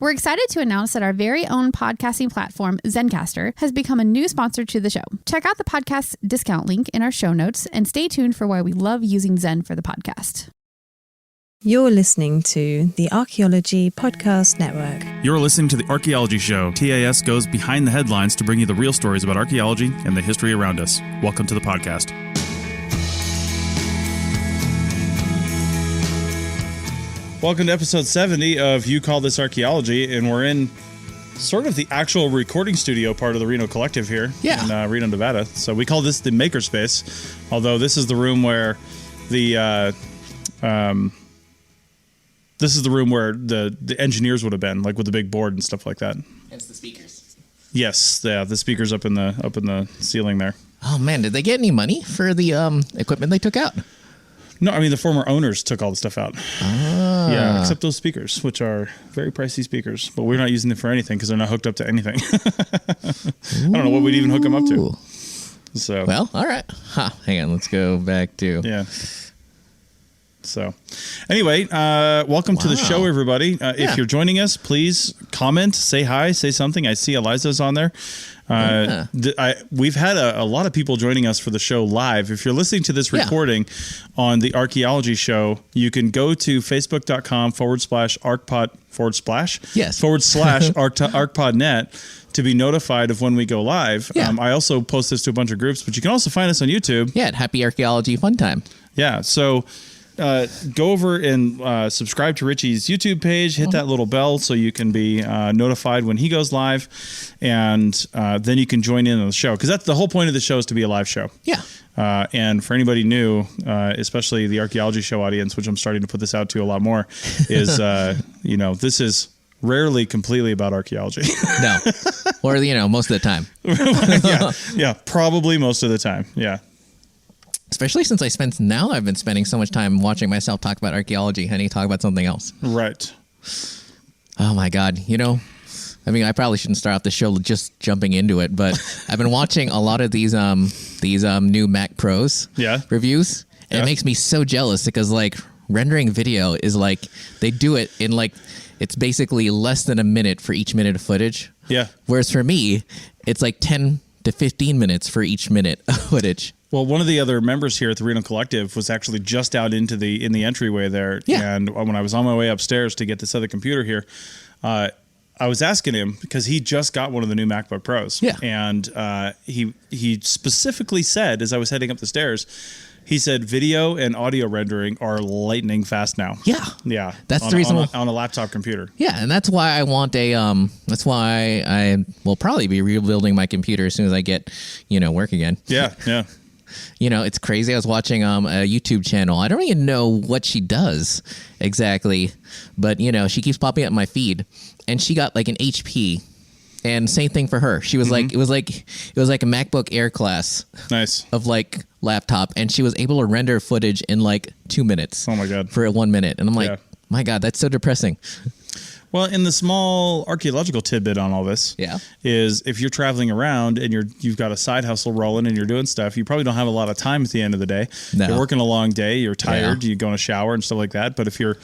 We're excited to announce that our very own podcasting platform, Zencastr, has become a new sponsor to the show. Check out the podcast discount link in our show notes and stay tuned for why we love using Zen for the podcast. You're listening to the Archaeology Podcast Network. You're listening to The Archaeology Show. TAS goes behind the headlines to bring you the real stories about archaeology and the history around us. Welcome to the podcast. Welcome to episode 70 of You Call This Archaeology, and we're in sort of the actual recording studio part of the Reno Collective here in Reno, Nevada. So we call this the makerspace, although this is the room where the engineers would have been, like with the big board and stuff like that. Hence the speakers. Yes, the speakers up in the ceiling there. Oh man, did they get any money for the equipment they took out? No, I mean the former owners took all the stuff out. Ah. Yeah, except those speakers, which are very pricey speakers, but we're not using them for anything because they're not hooked up to anything. I don't know what we'd even hook them up to. So well, all right. Hang on, let's go back to So, anyway, welcome to the show, everybody. If you're joining us, please comment, say hi, say something. I see Eliza's on there. We've had a lot of people joining us for the show live. If you're listening to this recording on the Archaeology Show, you can go to facebook.com/archpod /archpodnet to be notified of when we go live. I also post this to a bunch of groups, but you can also find us on YouTube. Yeah, at Happy Archaeology Fun Time. Yeah, so go over and subscribe to Richie's YouTube page. Hit that little bell so you can be notified when he goes live, and then you can join in on the show, because that's the whole point of the show, is to be a live show. Yeah. And for anybody new, especially the Archaeology Show audience, which I'm starting to put this out to a lot more, is this is rarely completely about archaeology. No, or most of the time. yeah, probably most of the time. Yeah. Especially since I've been spending so much time watching myself talk about archaeology. I need to talk about something else. Right. Oh my God. I probably shouldn't start off the show just jumping into it, but I've been watching a lot of these new Mac Pros reviews, and it makes me so jealous because rendering video is they do it in it's basically less than a minute for each minute of footage. Yeah. Whereas for me, it's 10 to 15 minutes for each minute of footage. Well, one of the other members here at the Reno Collective was actually just out in the entryway there. Yeah. And when I was on my way upstairs to get this other computer here, I was asking him, because he just got one of the new MacBook Pros. Yeah. And he specifically said, as I was heading up the stairs, he said video and audio rendering are lightning fast now. Yeah. Yeah. That's the reason on a laptop computer. Yeah, and that's why I want that's why I will probably be rebuilding my computer as soon as I get, work again. Yeah. Yeah. It's crazy. I was watching a YouTube channel. I don't even know what she does exactly, but she keeps popping up in my feed, and she got an HP, and same thing for her. She was it was like a MacBook Air class. Nice. Of laptop, and she was able to render footage in 2 minutes. Oh my God. For 1 minute. And I'm my God, that's so depressing. Well, in the small archaeological tidbit on all this is, if you're traveling around and you've got a side hustle rolling and you're doing stuff, you probably don't have a lot of time at the end of the day. No. You're working a long day, you're tired, you go in a shower and stuff like that. But if you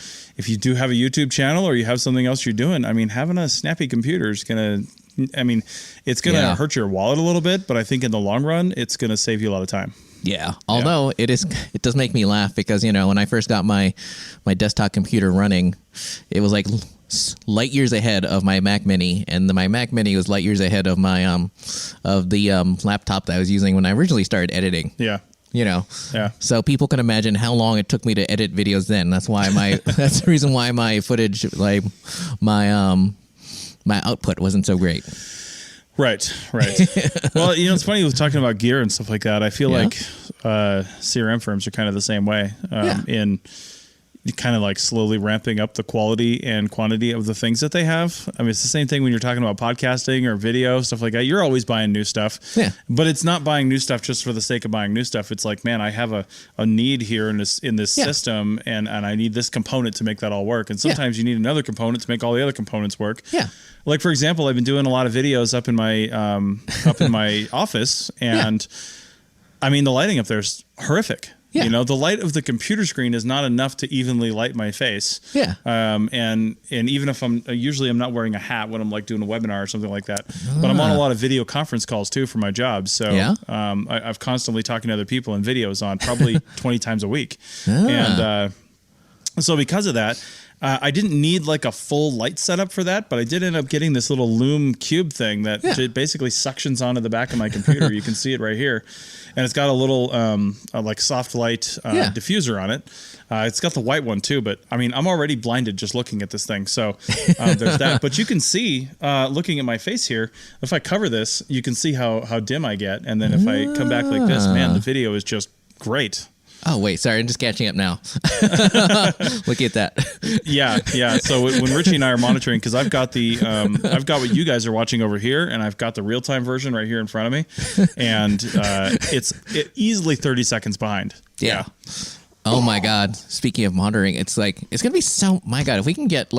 do have a YouTube channel or you have something else you're doing, having a snappy computer is going to, it's going to hurt your wallet a little bit, but I think in the long run, it's going to save you a lot of time. Yeah. Although it does make me laugh because, when I first got my desktop computer running, it was light years ahead of my Mac Mini, and my Mac Mini was light years ahead of my laptop that I was using when I originally started editing. Yeah. So people can imagine how long it took me to edit videos then. That's why that's the reason why my footage, my output wasn't so great. Right. Well, it's funny with talking about gear and stuff like that. I feel like CRM firms are kind of the same way in kind of slowly ramping up the quality and quantity of the things that they have. It's the same thing when you're talking about podcasting or video, stuff like that. You're always buying new stuff, but it's not buying new stuff just for the sake of buying new stuff. It's man, I have a need here in this system, and I need this component to make that all work. And sometimes you need another component to make all the other components work. Yeah. For example, I've been doing a lot of videos up in my office, and the lighting up there is horrific. You know, the light of the computer screen is not enough to evenly light my face. Yeah. And even if I'm not wearing a hat when I'm like doing a webinar or something like that, but I'm on a lot of video conference calls too for my job. So I've constantly talking to other people and videos on probably 20 times a week. And so because of that, I didn't need like a full light setup for that, but I did end up getting this little Loom cube thing that basically suctions onto the back of my computer. You can see it right here. And it's got a little like soft light diffuser on it. It's got the white one too, but I mean, I'm already blinded just looking at this thing. So there's that. But you can see, looking at my face here, if I cover this, you can see how dim I get. And then if I come back like this, man, the video is just great. Oh, wait, sorry, I'm just catching up now. Look at that. Yeah. So when Richie and I are monitoring, because I've got I've got what you guys are watching over here, and I've got the real-time version right here in front of me, and it's easily 30 seconds behind. Yeah. Oh, my God. Speaking of monitoring, it's going to be so, my God, if we can get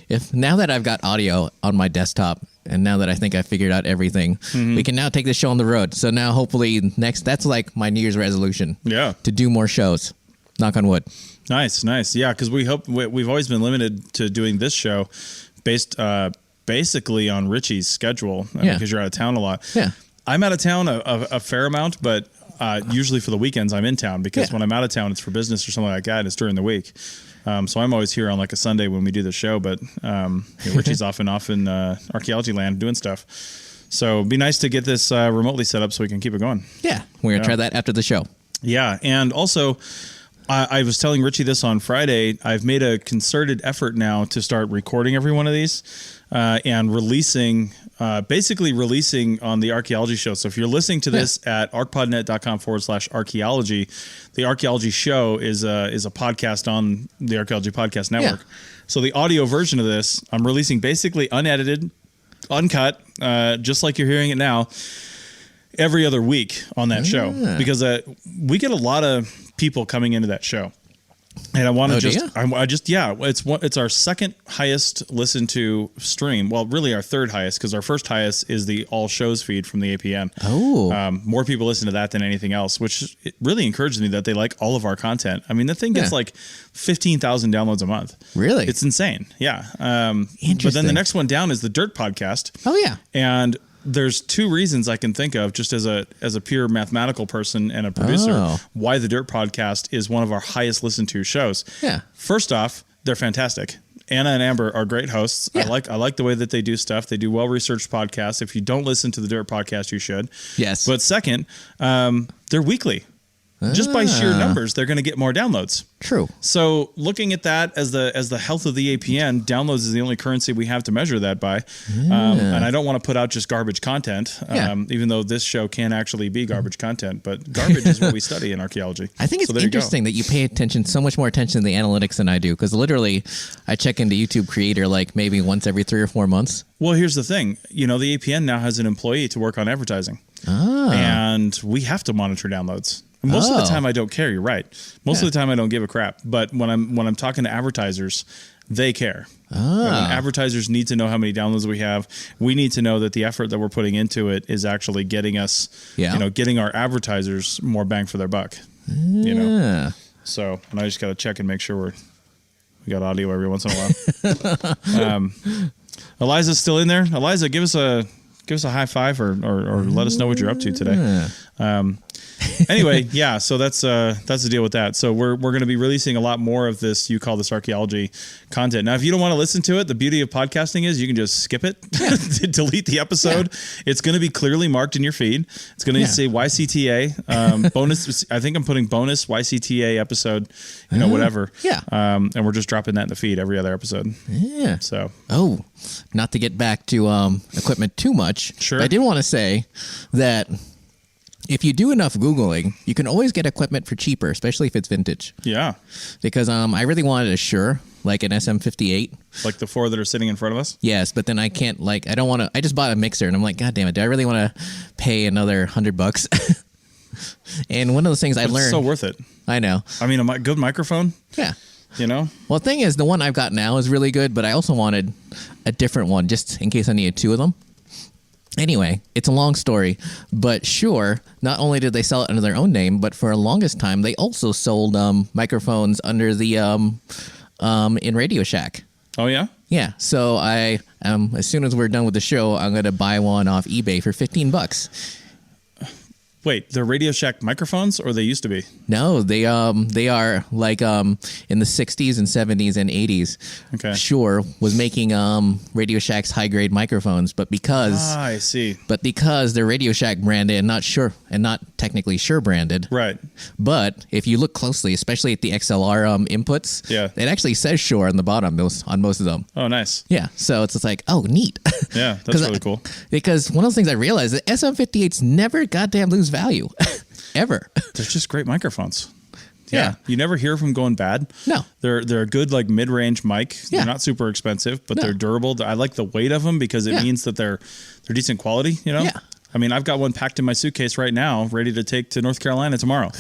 if now that I've got audio on my desktop, and now that I think I figured out everything, we can now take this show on the road. So now hopefully that's like my New Year's resolution. Yeah. To do more shows. Knock on wood. Nice. Yeah, because we've always been limited to doing this show based basically on Richie's schedule because you're out of town a lot. Yeah. I'm out of town a fair amount, but usually for the weekends I'm in town because when I'm out of town it's for business or something like that. It's during the week. So I'm always here on like a Sunday when we do the show, but Richie's off in archaeology land doing stuff. So it'd be nice to get this remotely set up so we can keep it going. Yeah, we're going to try that after the show. Yeah, and also I was telling Richie this on Friday. I've made a concerted effort now to start recording every one of these and releasing on the archaeology show. So if you're listening to this at arcpodnet.com/archaeology, the archaeology show is a podcast on the Archaeology Podcast Network. Yeah. So the audio version of this, I'm releasing basically unedited, uncut, just like you're hearing it now, every other week on that show, because we get a lot of people coming into that show. And I want to it's our second highest listened to stream. Well, really our third highest, because our first highest is the all shows feed from the APN. More people listen to that than anything else, which it really encourages me that they like all of our content. I mean, the thing gets like 15,000 downloads a month. Really? It's insane. Yeah. But then the next one down is the Dirt Podcast. Oh yeah. And there's two reasons I can think of, just as a pure mathematical person and a producer, why the Dirt Podcast is one of our highest listened to shows. Yeah. First off, they're fantastic. Anna and Amber are great hosts. Yeah. I like the way that they do stuff. They do well-researched podcasts. If you don't listen to the Dirt Podcast, you should. Yes. But second, they're weekly. Just by sheer numbers, they're going to get more downloads. True. So looking at that as the health of the APN, downloads is the only currency we have to measure that by. And I don't want to put out just garbage content, even though this show can actually be garbage content. But garbage is what we study in archaeology. I think it's interesting that you pay so much more attention to the analytics than I do, because literally I check into YouTube Creator like maybe once every 3 or 4 months. Well, here's the thing. The APN now has an employee to work on advertising. And we have to monitor downloads. Most of the time I don't care. You're right. Most of the time I don't give a crap. But when I'm talking to advertisers, they care. When advertisers need to know how many downloads we have. We need to know that the effort that we're putting into it is actually getting us, getting our advertisers more bang for their buck. So, and I just got to check and make sure we got audio every once in a while. Eliza's still in there. Eliza, give us a high five or let us know what you're up to today. Anyway, so that's the deal with that. So we're going to be releasing a lot more of this You Call This Archaeology content. Now, if you don't want to listen to it, the beauty of podcasting is you can just skip it, delete the episode. Yeah. It's going to be clearly marked in your feed. It's going to say YCTA bonus. I think I'm putting bonus YCTA episode, whatever. Yeah. And we're just dropping that in the feed every other episode. Yeah. So. Oh, not to get back to equipment too much. Sure. But I did want to say that if you do enough Googling, you can always get equipment for cheaper, especially if it's vintage. Yeah. Because I really wanted a Shure, like an SM58. Like the 4 that are sitting in front of us? Yes, but then I can't, I don't want to, I just bought a mixer and I'm like, God damn it, do I really want to pay another $100? And one of those things I learned. It's so worth it. I know. I mean, a good microphone? Yeah. Well, the thing is, the one I've got now is really good, but I also wanted a different one just in case I needed 2 of them. Anyway, it's a long story, but Shure, not only did they sell it under their own name, but for the longest time, they also sold microphones under the in Radio Shack. Oh, yeah? Yeah. So as soon as we're done with the show, I'm going to buy one off eBay for $15. Wait, they're Radio Shack microphones, or they used to be? No, they are like in the 60s and 70s and 80s. Okay. Shure was making Radio Shack's high grade microphones, but because I see. But because they're Radio Shack branded and not Shure and not technically Shure branded. Right. But if you look closely, especially at the XLR inputs, it actually says Shure on the bottom on most of them. Oh, nice. Yeah. So it's like, oh, neat. Yeah, that's really cool. Because one of the things I realized is that SM58s never goddamn lose value ever. They're just great microphones. Yeah. You never hear from going bad. No. They're a good like mid-range mic. Yeah. They're not super expensive, but they're durable. I like the weight of them because it means that they're decent quality, you know? Yeah. I mean, I've got one packed in my suitcase right now, ready to take to North Carolina tomorrow,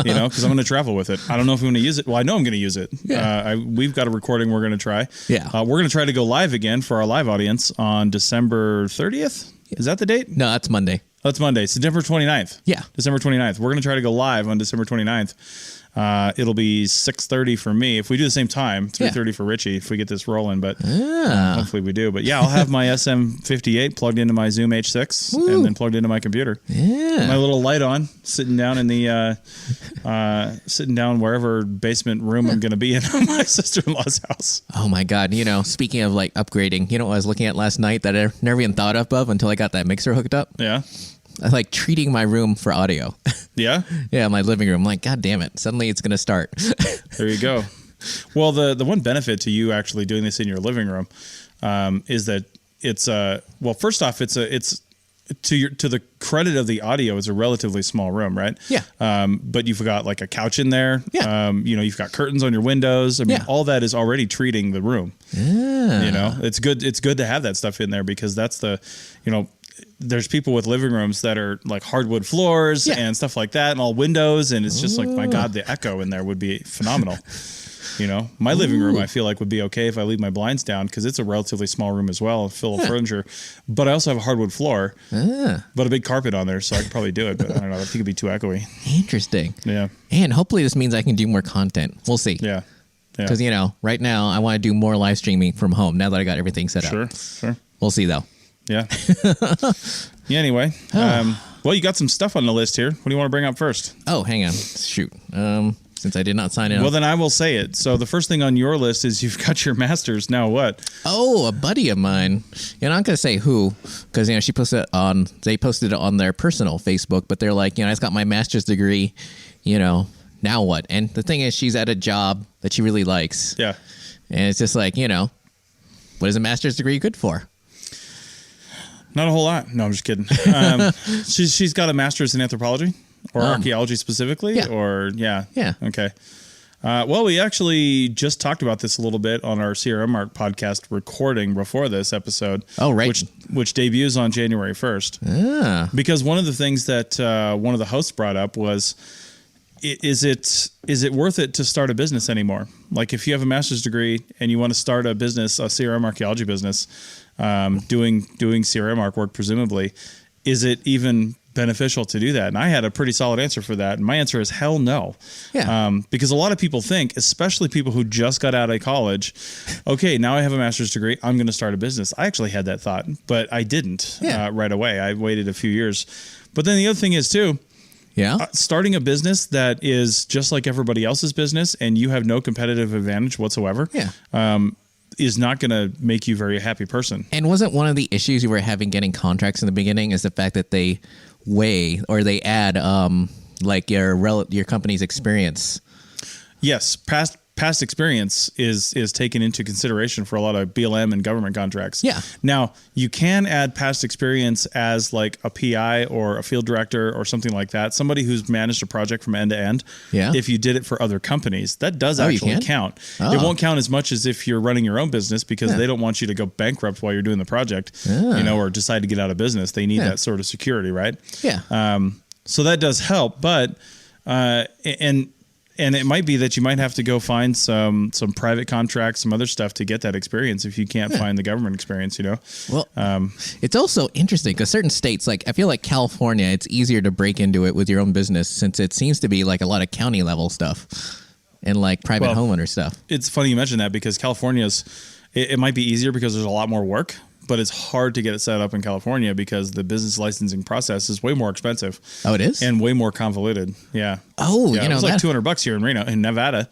you know, because I'm going to travel with it. I don't know if I'm going to use it. Well, I know I'm going to use it. Yeah. We've got a recording we're going to try. Yeah. We're going to try to go live again for our live audience on December 30th. Is that the date? No, that's Monday. That's Monday. September 29th. Yeah. December 29th. We're going to try to go live on December 29th. It'll be 6:30 for me. If we do the same time, 3:30 for Richie, if we get this rolling, but hopefully we do. But yeah, I'll have my SM58 plugged into my Zoom H6 and then plugged into my computer. Yeah. My little light on, sitting down in the, wherever basement room I'm going to be in my sister-in-law's house. Oh my God. You know, speaking of like upgrading, you know what I was looking at last night that I never even thought of until I got that mixer hooked up? Yeah. I like treating my room for audio. Yeah? Yeah, my living room. I'm like, God damn it. Suddenly it's going to start. There you go. Well, the one benefit to you actually doing this in your living room is that it's first off, it's to the credit of the audio, it's a relatively small room, right? Yeah. But you've got like a couch in there. Yeah. You've got curtains on your windows. I mean, all that is already treating the room. Yeah. You know, it's good. It's good to have that stuff in there because that's there's people with living rooms that are like hardwood floors and stuff like that and all windows. And it's just like, my God, the echo in there would be phenomenal. You know, my living room, I feel like would be okay if I leave my blinds down because it's a relatively small room as well, full of furniture. But I also have a hardwood floor, but a big carpet on there, so I could probably do it. But I don't know. I think it'd be too echoey. Interesting. Yeah. And hopefully this means I can do more content. We'll see. Yeah. Because, right now I want to do more live streaming from home now that I got everything set up. Sure. We'll see, though. Yeah. Anyway. Well, you got some stuff on the list here. What do you want to bring up first? Oh, hang on. Shoot. Since I did not sign in. Well, then I will say it. So the first thing on your list is you've got your master's. Now what? Oh, a buddy of mine. I'm not going to say who, because, they posted it on their personal Facebook, but they're like, I just got my master's degree, now what? And the thing is, she's at a job that she really likes. Yeah. And it's just like, what is a master's degree good for? Not a whole lot. No, I'm just kidding. She's got a master's in anthropology or archaeology specifically. Yeah. Or yeah. Okay. Well, we actually just talked about this a little bit on our CRM Arc podcast recording before this episode. Oh, right. Which debuts on January 1st. Because one of the things that one of the hosts brought up was, is it worth it to start a business anymore? Like if you have a master's degree and you want to start a business, a CRM archaeology business, doing CRM arc work, presumably, is it even beneficial to do that? And I had a pretty solid answer for that. And my answer is hell no. Yeah. Because a lot of people think, especially people who just got out of college, okay, now I have a master's degree, I'm going to start a business. I actually had that thought, but I didn't right away. I waited a few years. But then the other thing is too, starting a business that is just like everybody else's business and you have no competitive advantage whatsoever. Is not going to make you a very happy person. And wasn't one of the issues you were having getting contracts in the beginning is the fact that they weigh or they add like your company's experience? Yes, past experience is taken into consideration for a lot of BLM and government contracts. Yeah. Now, you can add past experience as like a PI or a field director or something like that, somebody who's managed a project from end to end. Yeah. If you did it for other companies, that does actually count. It won't count as much as if you're running your own business because they don't want you to go bankrupt while you're doing the project, or decide to get out of business. They need that sort of security, right? Yeah. So that does help, but And it might be that you might have to go find some private contracts, some other stuff to get that experience if you can't find the government experience, Well, it's also interesting because certain states, like I feel like California, it's easier to break into it with your own business since it seems to be like a lot of county level stuff and like private homeowner stuff. It's funny you mentioned that because California's, it might be easier because there's a lot more work, but it's hard to get it set up in California because the business licensing process is way more expensive. Oh, it is? And way more convoluted. Yeah. Oh, yeah, it was like $200 here in Reno, in Nevada.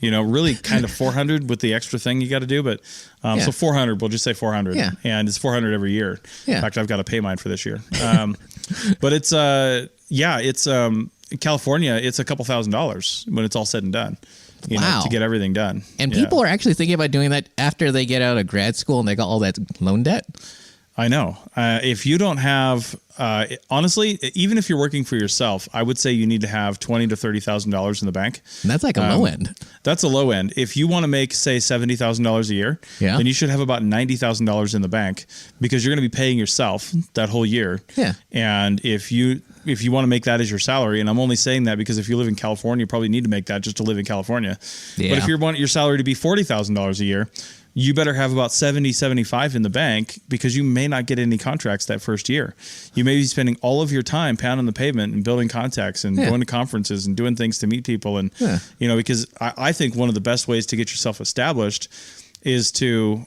Really kind of 400 with the extra thing you got to do, but so 400. We'll just say 400. Yeah. And it's 400 every year. Yeah. In fact, I've got to pay mine for this year. But it's California. It's a couple $1,000s when it's all said and done. To get everything done. And people are actually thinking about doing that after they get out of grad school and they got all that loan debt. I know. If you don't have, honestly, even if you're working for yourself, I would say you need to have $20,000 to $30,000 in the bank. And that's like a low end. That's a low end. If you want to make, say, $70,000 a year, then you should have about $90,000 in the bank because you're going to be paying yourself that whole year. Yeah. And if you want to make that as your salary, and I'm only saying that because if you live in California, you probably need to make that just to live in California. Yeah. But if you want your salary to be $40,000 a year, you better have about 75 in the bank because you may not get any contracts that first year. You may be spending all of your time pounding the pavement and building contacts and going to conferences and doing things to meet people. And, because I think one of the best ways to get yourself established is to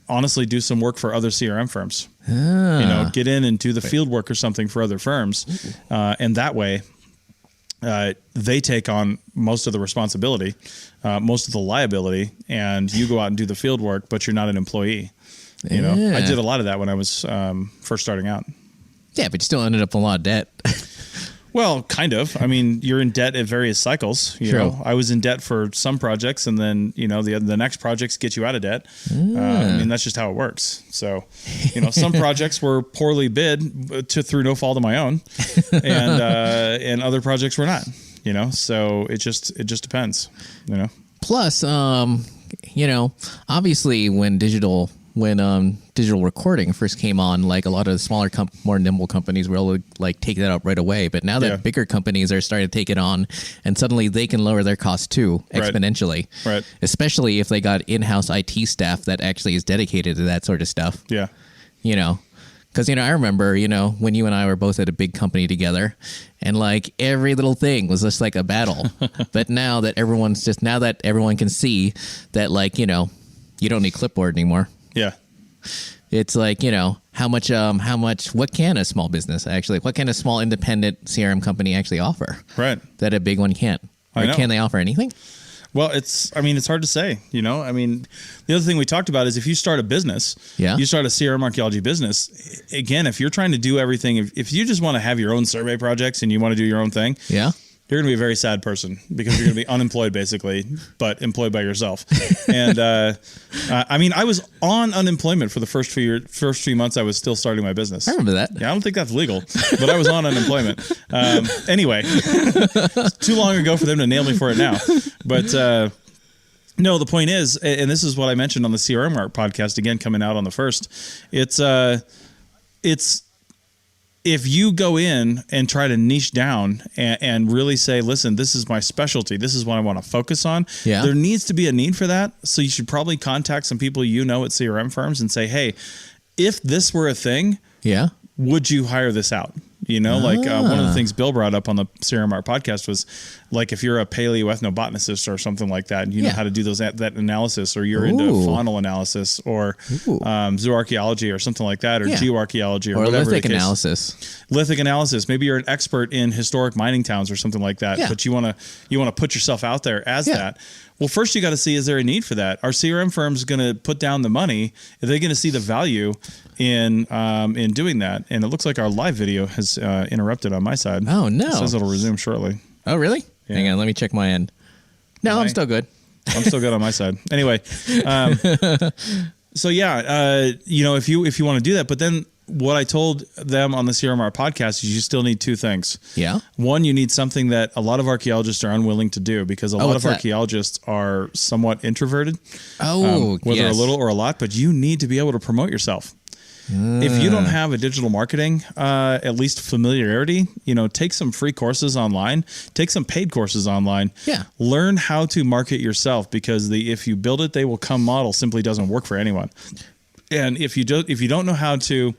honestly do some work for other CRM firms. Get in and do the field work or something for other firms. And that way, they take on most of the responsibility, most of the liability, and you go out and do the field work, but you're not an employee. I did a lot of that when I was first starting out. Yeah, but you still ended up in a lot of debt. Well, kind of. I mean, you're in debt at various cycles. You know, I was in debt for some projects, and then the next projects get you out of debt. I mean, that's just how it works. So, some projects were poorly bid through no fault of my own, and other projects were not. So it just depends. Plus, obviously when digital recording first came on, like a lot of the smaller, more nimble companies were able to like take that up right away. But now that bigger companies are starting to take it on, and suddenly they can lower their costs too exponentially. Right. Especially if they got in-house IT staff that actually is dedicated to that sort of stuff. Yeah. Because, I remember, when you and I were both at a big company together and like every little thing was just like a battle. But now that everyone can see that, like, you don't need clipboard anymore. Yeah. It's like, what can a small business what can a small independent CRM company actually offer? Right. That a big one can't. Or can they offer anything? Well, it's hard to say, the other thing we talked about is if you start a business, you start a CRM archaeology business, again, if you're trying to do everything, if you just want to have your own survey projects and you want to do your own thing, you're going to be a very sad person because you're going to be unemployed basically, but employed by yourself. And I was on unemployment for the first few months I was still starting my business. I remember that. Yeah, I don't think that's legal, but I was on unemployment. Anyway, it's too long ago for them to nail me for it now. But no, the point is, and this is what I mentioned on the CRM Art podcast, again, coming out on the 1st, it's if you go in and try to niche down and really say, listen, this is my specialty, this is what I want to focus on, there needs to be a need for that. So you should probably contact some people at CRM firms and say, hey, if this were a thing, would you hire this out? One of the things Bill brought up on the CRM Art podcast was like if you're a paleoethnobotanist or something like that, and you know how to do that analysis, or you're into faunal analysis or zooarchaeology or something like that, or geoarchaeology or whatever. Lithic analysis. Lithic analysis. Maybe you're an expert in historic mining towns or something like that, but you want to put yourself out there as that. Well, first you got to see, is there a need for that? Are CRM firms going to put down the money? Are they going to see the value in doing that? And it looks like our live video has interrupted on my side. Oh, no. It says it'll resume shortly. Oh, really? Yeah. Hang on, let me check my end. No, I'm still good. I'm still good on my side. Anyway, so if you want to do that, but then what I told them on the CRM Art podcast is you still need two things. Yeah. One, you need something that a lot of archaeologists are unwilling to do because a lot of archaeologists are somewhat introverted. Whether a little or a lot, but you need to be able to promote yourself. If you don't have a digital marketing, at least familiarity, take some free courses online, take some paid courses online. Yeah. Learn how to market yourself, because if you build it, they will come model simply doesn't work for anyone. And if you don't know how to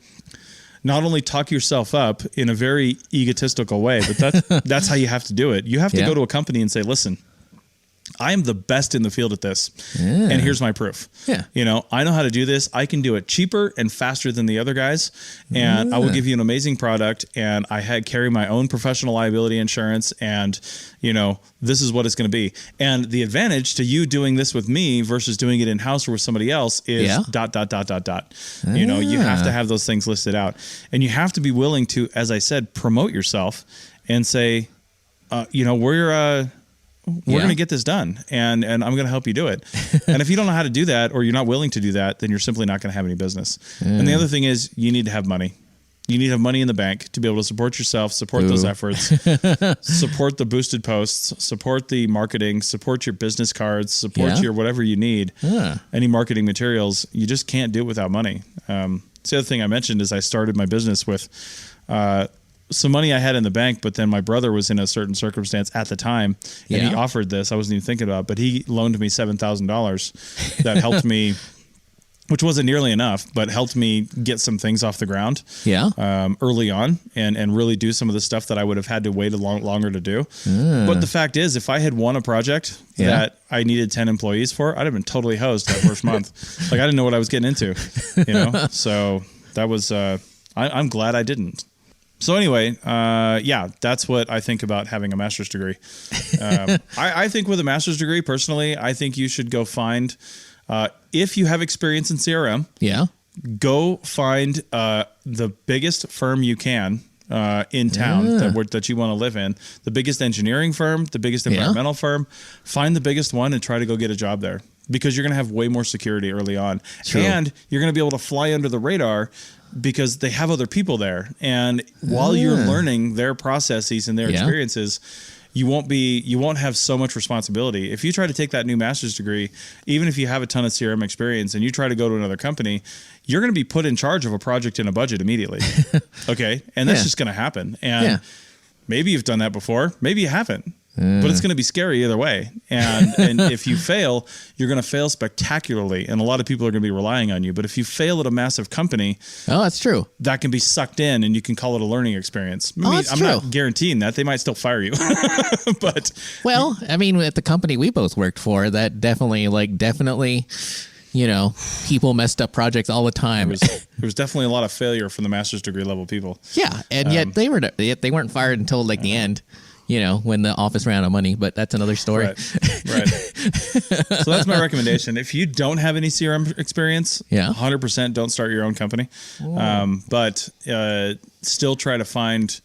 not only talk yourself up in a very egotistical way, but that's how you have to do it. You have to go to a company and say, listen, I am the best in the field at this. And here's my proof. Yeah. I know how to do this. I can do it cheaper and faster than the other guys. And I will give you an amazing product. And I carry my own professional liability insurance. And, this is what it's going to be. And the advantage to you doing this with me versus doing it in-house or with somebody else is ... You have to have those things listed out. And you have to be willing to, as I said, promote yourself and say, we're going to get this done, and I'm going to help you do it. And if you don't know how to do that, or you're not willing to do that, then you're simply not going to have any business. And the other thing is, you need to have money. You need to have money in the bank to be able to support yourself, support those efforts, support the boosted posts, support the marketing, support your business cards, support your whatever you need, any marketing materials. You just can't do it without money. The other thing I mentioned is I started my business with some money I had in the bank, but then my brother was in a certain circumstance at the time, and he offered this. I wasn't even thinking about it, but he loaned me $7,000 that helped me, which wasn't nearly enough, but helped me get some things off the ground early on and really do some of the stuff that I would have had to wait longer to do. But the fact is, if I had won a project that I needed 10 employees for, I'd have been totally hosed that first month. Like, I didn't know what I was getting into, So that was, I'm glad I didn't. So anyway, that's what I think about having a master's degree. I think with a master's degree, personally, I think you should go find, if you have experience in CRM, go find the biggest firm you can in town that you want to live in, the biggest engineering firm, the biggest environmental firm. Find the biggest one and try to go get a job there, because you're going to have way more security early on. True. And you're going to be able to fly under the radar, because they have other people there. And while you're learning their processes and their experiences, you won't have so much responsibility. If you try to take that new master's degree, even if you have a ton of CRM experience and you try to go to another company, you're going to be put in charge of a project and a budget immediately. Okay. And that's just going to happen. And maybe you've done that before. Maybe you haven't. But it's going to be scary either way. And if you fail, you're going to fail spectacularly. And a lot of people are going to be relying on you. But if you fail at a massive company, that's true. That can be sucked in, and you can call it a learning experience. I'm not guaranteeing that. They might still fire you. But at the company we both worked for, that definitely, people messed up projects all the time. There was definitely a lot of failure from the master's degre level people. Yeah. And yet they weren't fired until the end. When the office ran out of money, but that's another story. Right. So that's my recommendation. If you don't have any CRM experience, 100% don't start your own company. But still try to find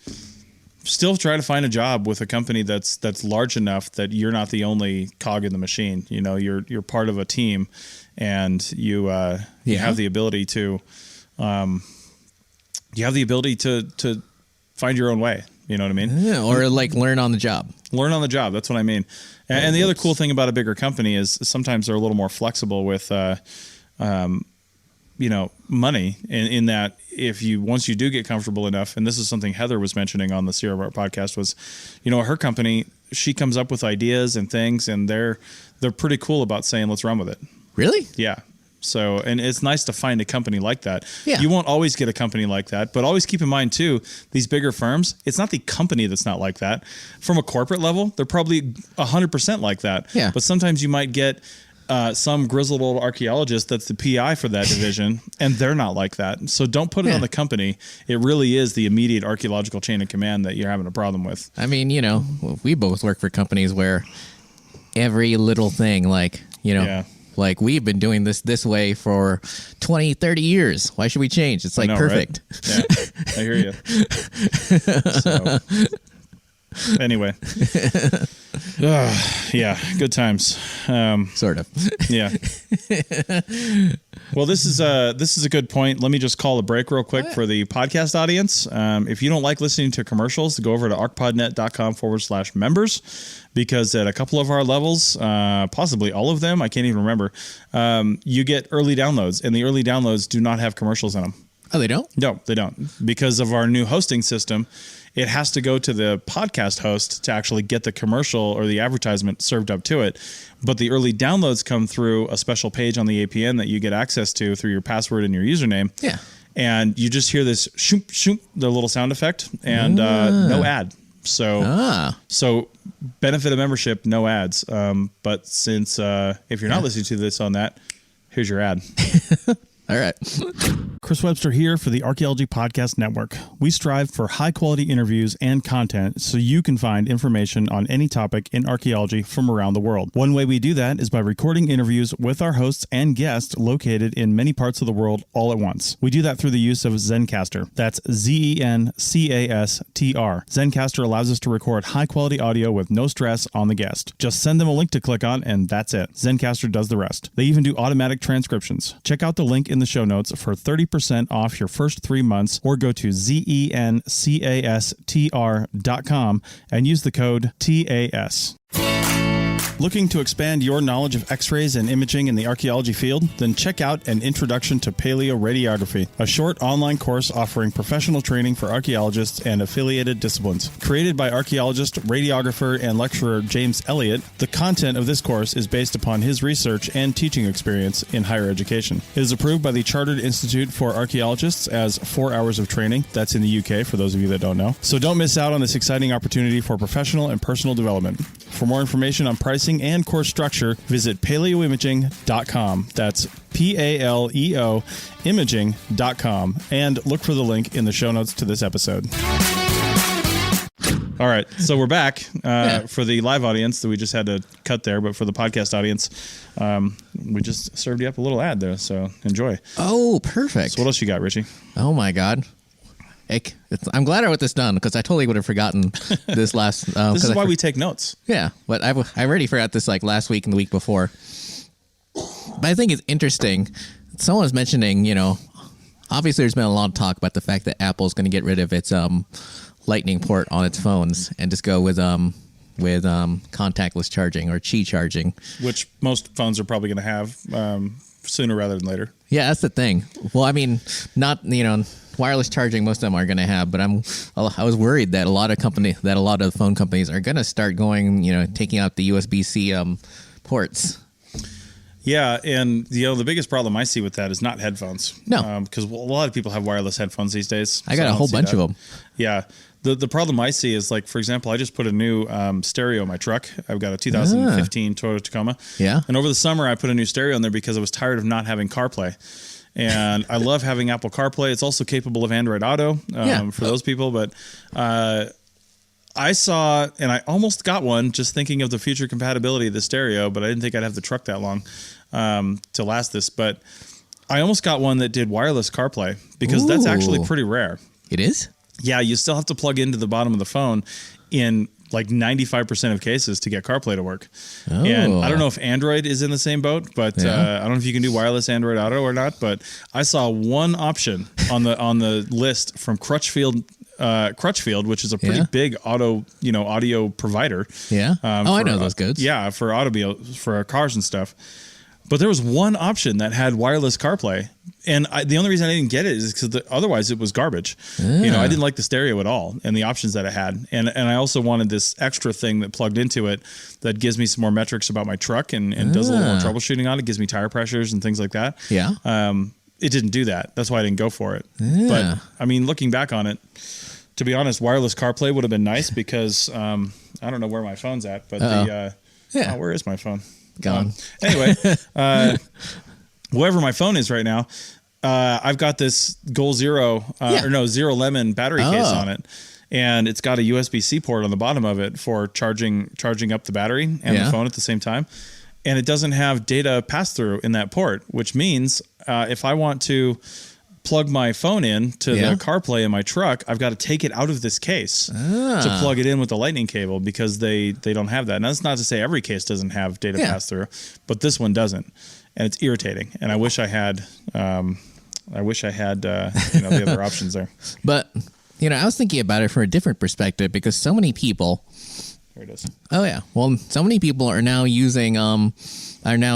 a job with a company that's large enough that you're not the only cog in the machine. You're part of a team, and you have the ability to find your own way. You know what I mean? Yeah, or learn on the job. Learn on the job. That's what I mean. And the other cool thing about a bigger company is sometimes they're a little more flexible with, money. In that, once you do get comfortable enough, and this is something Heather was mentioning on the Sierra Bar podcast, was, her company, she comes up with ideas and things, and they're pretty cool about saying, let's run with it. Really? Yeah. So, and it's nice to find a company like that. Yeah. You won't always get a company like that, but always keep in mind too, these bigger firms, it's not the company that's not like that. From a corporate level, they're probably 100% like that. Yeah. But sometimes you might get some grizzled old archaeologist that's the PI for that division, and they're not like that. So don't put it on the company. It really is the immediate archaeological chain of command that you're having a problem with. I mean, we both work for companies where every little thing, we've been doing this way for 20, 30 years. Why should we change? It's perfect. Right? Yeah, I hear you. So, anyway. Good times. Sort of. Yeah. Well, this is a good point. Let me just call a break real quick for the podcast audience. If you don't like listening to commercials, go over to arcpodnet.com/members, because at a couple of our levels, possibly all of them, I can't even remember, you get early downloads, and the early downloads do not have commercials in them. Oh, they don't? No, they don't. Because of our new hosting system, it has to go to the podcast host to actually get the commercial or the advertisement served up to it. But the early downloads come through a special page on the APN that you get access to through your password and your username. Yeah. And you just hear this shoop, shoop, the little sound effect, and no ad. So benefit of membership, no ads. But since if you're not listening to this on that, here's your ad. All right. Chris Webster here for the Archaeology Podcast Network. We strive for high-quality interviews and content so you can find information on any topic in archaeology from around the world. One way we do that is by recording interviews with our hosts and guests located in many parts of the world all at once. We do that through the use of Zencastr. That's Zencastr. Zencastr allows us to record high-quality audio with no stress on the guest. Just send them a link to click on, and that's it. Zencastr does the rest. They even do automatic transcriptions. Check out the link in the show notes for 30% off your first 3 months, or go to zencastr.com and use the code TAS. Looking to expand your knowledge of X-rays and imaging in the archaeology field? Then check out An Introduction to Paleoradiography, a short online course offering professional training for archaeologists and affiliated disciplines. Created by archaeologist, radiographer, and lecturer James Elliott, the content of this course is based upon his research and teaching experience in higher education. It is approved by the Chartered Institute for Archaeologists as 4 hours of training. That's in the UK, for those of you that don't know. So don't miss out on this exciting opportunity for professional and personal development. For more information on pricing and course structure, visit paleoimaging.com. That's PALEO imaging.com, and look for the link in the show notes to this episode. All right, so we're back for the live audience that we just had to cut there, but for the podcast audience, we just served you up a little ad there, so enjoy. Oh, perfect. So what else you got, Richie? Oh, my God. I'm glad I wrote this down because I totally would have forgotten this last. This is why we take notes. Yeah, but I already forgot this like last week and the week before. But I think it's interesting. Someone was mentioning, obviously there's been a lot of talk about the fact that Apple's going to get rid of its Lightning port on its phones and just go with contactless charging or Qi charging, which most phones are probably going to have sooner rather than later. Yeah, that's the thing. Well, I mean, not wireless charging, most of them are going to have, but I was worried that a lot of phone companies are going to start going, taking out the USB-C ports. Yeah, and the biggest problem I see with that is not headphones. No, because a lot of people have wireless headphones these days. I got a whole bunch of them. Yeah, the problem I see is, like, for example, I just put a new stereo in my truck. I've got a 2015 Toyota Tacoma. Yeah, and over the summer I put a new stereo in there because I was tired of not having CarPlay. And I love having Apple CarPlay. It's also capable of Android Auto for those people. But I saw, and I almost got one just thinking of the future compatibility of the stereo, but I didn't think I'd have the truck that long to last this. But I almost got one that did wireless CarPlay because that's actually pretty rare. It is? Yeah, you still have to plug into the bottom of the phone in like 95% of cases to get CarPlay to work. Oh. And I don't know if Android is in the same boat, but I don't know if you can do wireless Android Auto or not, but I saw one option on the list from Crutchfield, which is a pretty big audio provider. Yeah. I know those goods. Yeah, for for cars and stuff. But there was one option that had wireless CarPlay, and the only reason I didn't get it is because otherwise it was garbage. I didn't like the stereo at all and the options that it had. And I also wanted this extra thing that plugged into it that gives me some more metrics about my truck and does a little more troubleshooting on it, gives me tire pressures and things like that. Yeah. It didn't do that. That's why I didn't go for it. Yeah. But, I mean, looking back on it, to be honest, wireless CarPlay would have been nice because I don't know where my phone's at, but where is my phone? Gone. Anyway, wherever my phone is right now, I've got this Goal Zero Zero Lemon battery case on it, and it's got a USB-C port on the bottom of it for charging up the battery and the phone at the same time, and it doesn't have data pass through in that port, which means if I want to plug my phone in to the CarPlay in my truck, I've got to take it out of this case to plug it in with the lightning cable because they don't have that. And that's not to say every case doesn't have data pass through, but this one doesn't, and it's irritating. And I wish I had the other options there. But I was thinking about it from a different perspective because so many people There it is. Oh yeah. Well, so many people are now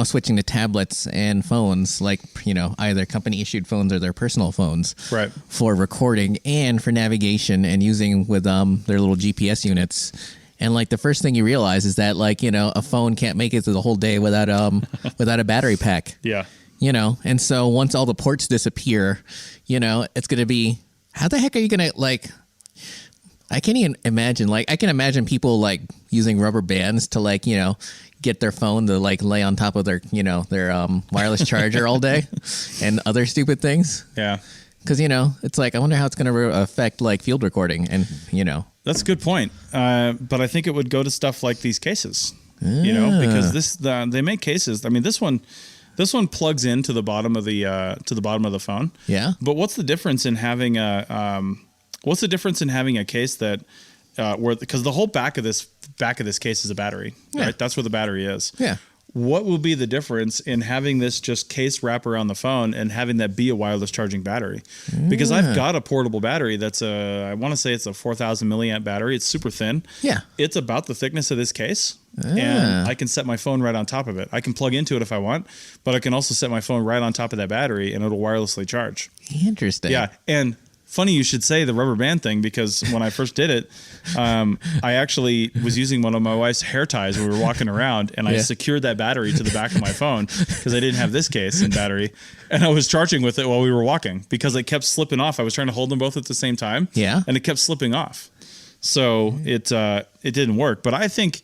switching to tablets and phones, like, either company issued phones or their personal phones, Right. for recording and for navigation, and using with their little GPS units. And like the first thing you realize is that a phone can't make it through the whole day without without a battery pack. Yeah. And so once all the ports disappear, it's going to be, how the heck are you going to I can't even imagine. I can imagine people using rubber bands to get their phone to lay on top of their wireless charger all day, and other stupid things. Yeah. Because it's I wonder how it's going to affect field recording, and That's a good point. But I think it would go to stuff like these cases. Because they make cases. I mean, this one plugs into the bottom of the phone. Yeah. But what's the difference in having a case that because the whole back of this case is a battery, right? That's where the battery is. Yeah. What will be the difference in having this just case wrap around the phone and having that be a wireless charging battery? Because I've got a portable battery that's I want to say it's a 4,000 milliamp battery. It's super thin. Yeah. It's about the thickness of this case. And I can set my phone right on top of it. I can plug into it if I want, but I can also set my phone right on top of that battery and it'll wirelessly charge. Interesting. Yeah. And funny you should say the rubber band thing, because when I first did it, I actually was using one of my wife's hair ties when we were walking around, and I secured that battery to the back of my phone because I didn't have this case and battery, and I was charging with it while we were walking because it kept slipping off. I was trying to hold them both at the same time, and it kept slipping off. So it didn't work. But I think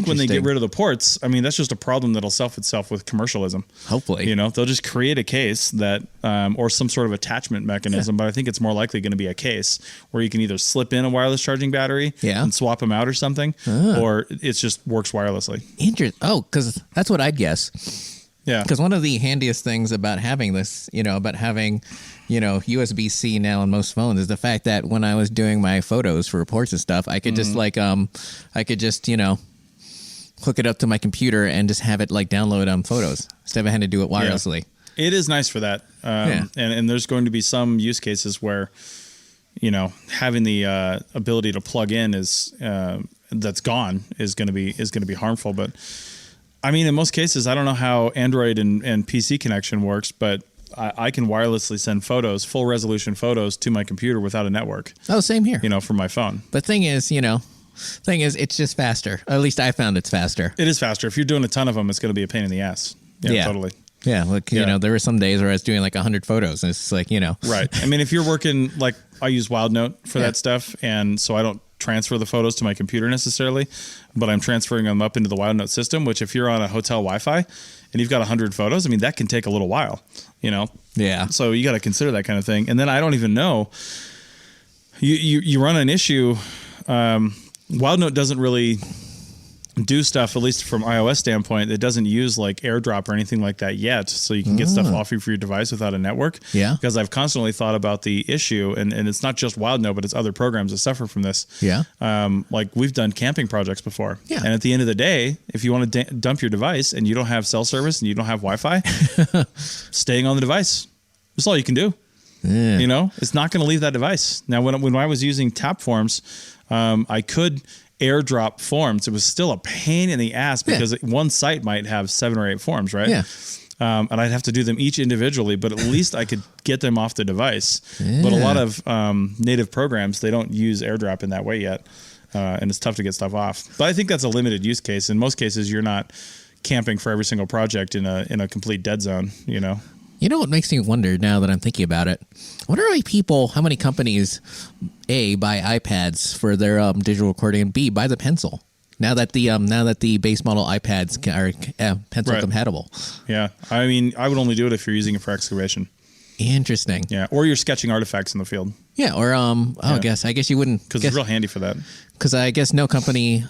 when they get rid of the ports, I mean, that's just a problem that'll solve itself with commercialism. Hopefully. They'll just create a case that, or some sort of attachment mechanism, but I think it's more likely going to be a case where you can either slip in a wireless charging battery and swap them out or something, or it just works wirelessly. Interesting. Oh, because that's what I'd guess. Yeah. Because one of the handiest things about having this, USB-C now on most phones is the fact that when I was doing my photos for reports and stuff, I could just hook it up to my computer and just have it download photos instead of having to do it wirelessly. Yeah. It is nice for that. And there's going to be some use cases where, having the ability to plug in that's gone is going to be harmful. But I mean, in most cases, I don't know how Android and PC connection works, but I can wirelessly send photos, full resolution photos, to my computer without a network. Oh, same here. From my phone. But thing is, it's just faster. At least I found it's faster. It is faster. If you're doing a ton of them, it's going to be a pain in the ass. Yeah, totally. Yeah, there were some days where I was doing 100 photos, and it's Right. I mean, if you're working, I use WildNote for that stuff, and so I don't transfer the photos to my computer necessarily, but I'm transferring them up into the WildNote system, which if you're on a hotel Wi-Fi and you've got 100 photos, I mean, that can take a little while, Yeah. So you got to consider that kind of thing. And then I don't even know, you run an issue, WildNote doesn't really do stuff, at least from iOS standpoint. It doesn't use AirDrop or anything like that yet, so you can get stuff off of your device without a network. Yeah. Because I've constantly thought about the issue, and it's not just WildNote, but it's other programs that suffer from this. Yeah. We've done camping projects before. Yeah. And at the end of the day, if you want to dump your device and you don't have cell service and you don't have Wi-Fi, staying on the device. That's all you can do. Yeah. It's not going to leave that device. Now, when I was using Tapforms, I could airdrop forms. It was still a pain in the ass because one site might have 7 or 8 forms, right? Yeah. And I'd have to do them each individually, but at least I could get them off the device. Yeah. But a lot of native programs, they don't use airdrop in that way yet, and it's tough to get stuff off. But I think that's a limited use case. In most cases, you're not camping for every single project in a complete dead zone, You know what makes me wonder now that I'm thinking about it? I wonder how many companies, A, buy iPads for their digital recording, and B, buy the pencil. Now that the base model iPads are pencil compatible. Yeah, I mean, I would only do it if you're using it for excavation. Interesting. Yeah, or you're sketching artifacts in the field. Yeah, or I guess you wouldn't, because it's real handy for that. Because I guess no company,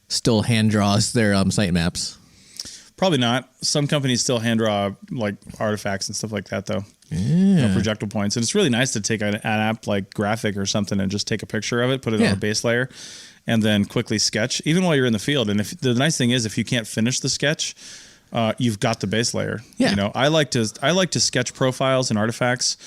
still hand draws their site maps. Probably not. Some companies still hand draw artifacts and stuff like that, though. Yeah. Projectile points. And it's really nice to take an app like Graphic or something and just take a picture of it, put it on a base layer, and then quickly sketch, even while you're in the field. And the nice thing is, if you can't finish the sketch, you've got the base layer. Yeah. You know, I like to sketch profiles and artifacts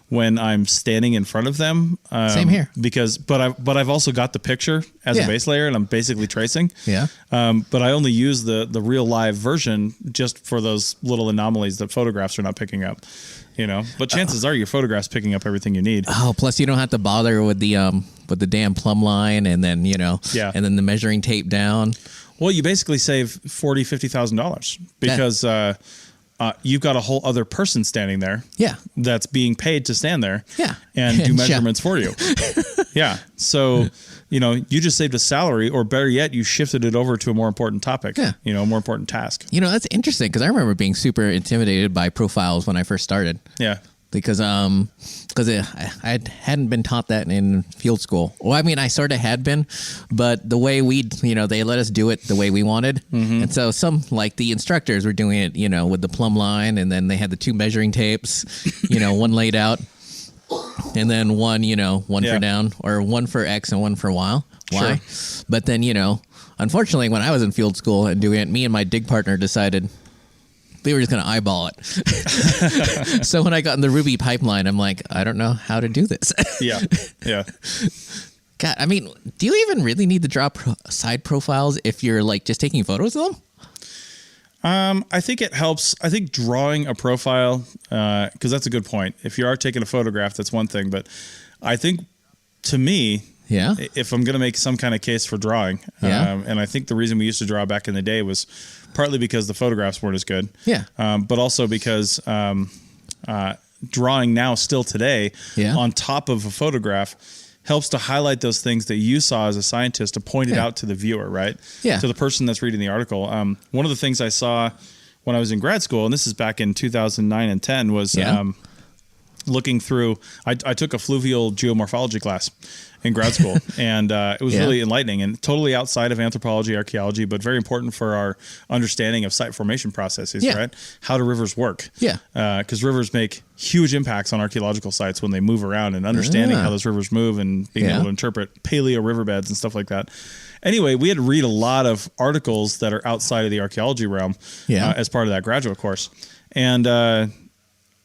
when I'm standing in front of them. Same here. But I've also got the picture as a base layer, and I'm basically tracing. Yeah. But I only use the real live version just for those little anomalies that photographs are not picking up. You know, but chances are your photograph's picking up everything you need. Oh, plus you don't have to bother with the damn plumb line, and then and then the measuring tape down. Well, you basically save $40,000-$50,000 because you've got a whole other person standing there. Yeah. That's being paid to stand there. Yeah. And do measurements for you. Yeah. So, you know, you just saved a salary, or better yet, you shifted it over to a more important topic. Yeah. You know, a more important task. You know, that's interesting because I remember being super intimidated by profiles when I first started. Yeah. Because I hadn't been taught that in field school. Well, I mean, I sort of had been, but the way they let us do it the way we wanted. Mm-hmm. And so like the instructors were doing it, with the plumb line, and then they had the two measuring tapes, one laid out, and then one for down, or one for X and one for Y. Sure. But then, unfortunately, when I was in field school and doing it, me and my dig partner decided we were just going to eyeball it. So when I got in the Ruby pipeline, I'm like, I don't know how to do this. Yeah. God, I mean, do you even really need to draw side profiles if you're like just taking photos of them? I think it helps. I think drawing a profile, because that's a good point. If you are taking a photograph, that's one thing. But I think, to me, if I'm going to make some kind of case for drawing, and I think the reason we used to draw back in the day was partly because the photographs weren't as good, but also because drawing now, still today, on top of a photograph, helps to highlight those things that you saw as a scientist, to point it out to the viewer, right? Yeah. To the person that's reading the article. One of the things I saw when I was in grad school, and this is back in 2009 and 10, was looking through, I took a fluvial geomorphology class in grad school, and it was really enlightening and totally outside of anthropology, archaeology, but very important for our understanding of site formation processes, right? How do rivers work? Yeah. Because rivers make huge impacts on archaeological sites when they move around, and understanding how those rivers move and being able to interpret paleo riverbeds and stuff like that. Anyway, we had to read a lot of articles that are outside of the archaeology realm as part of that graduate course. And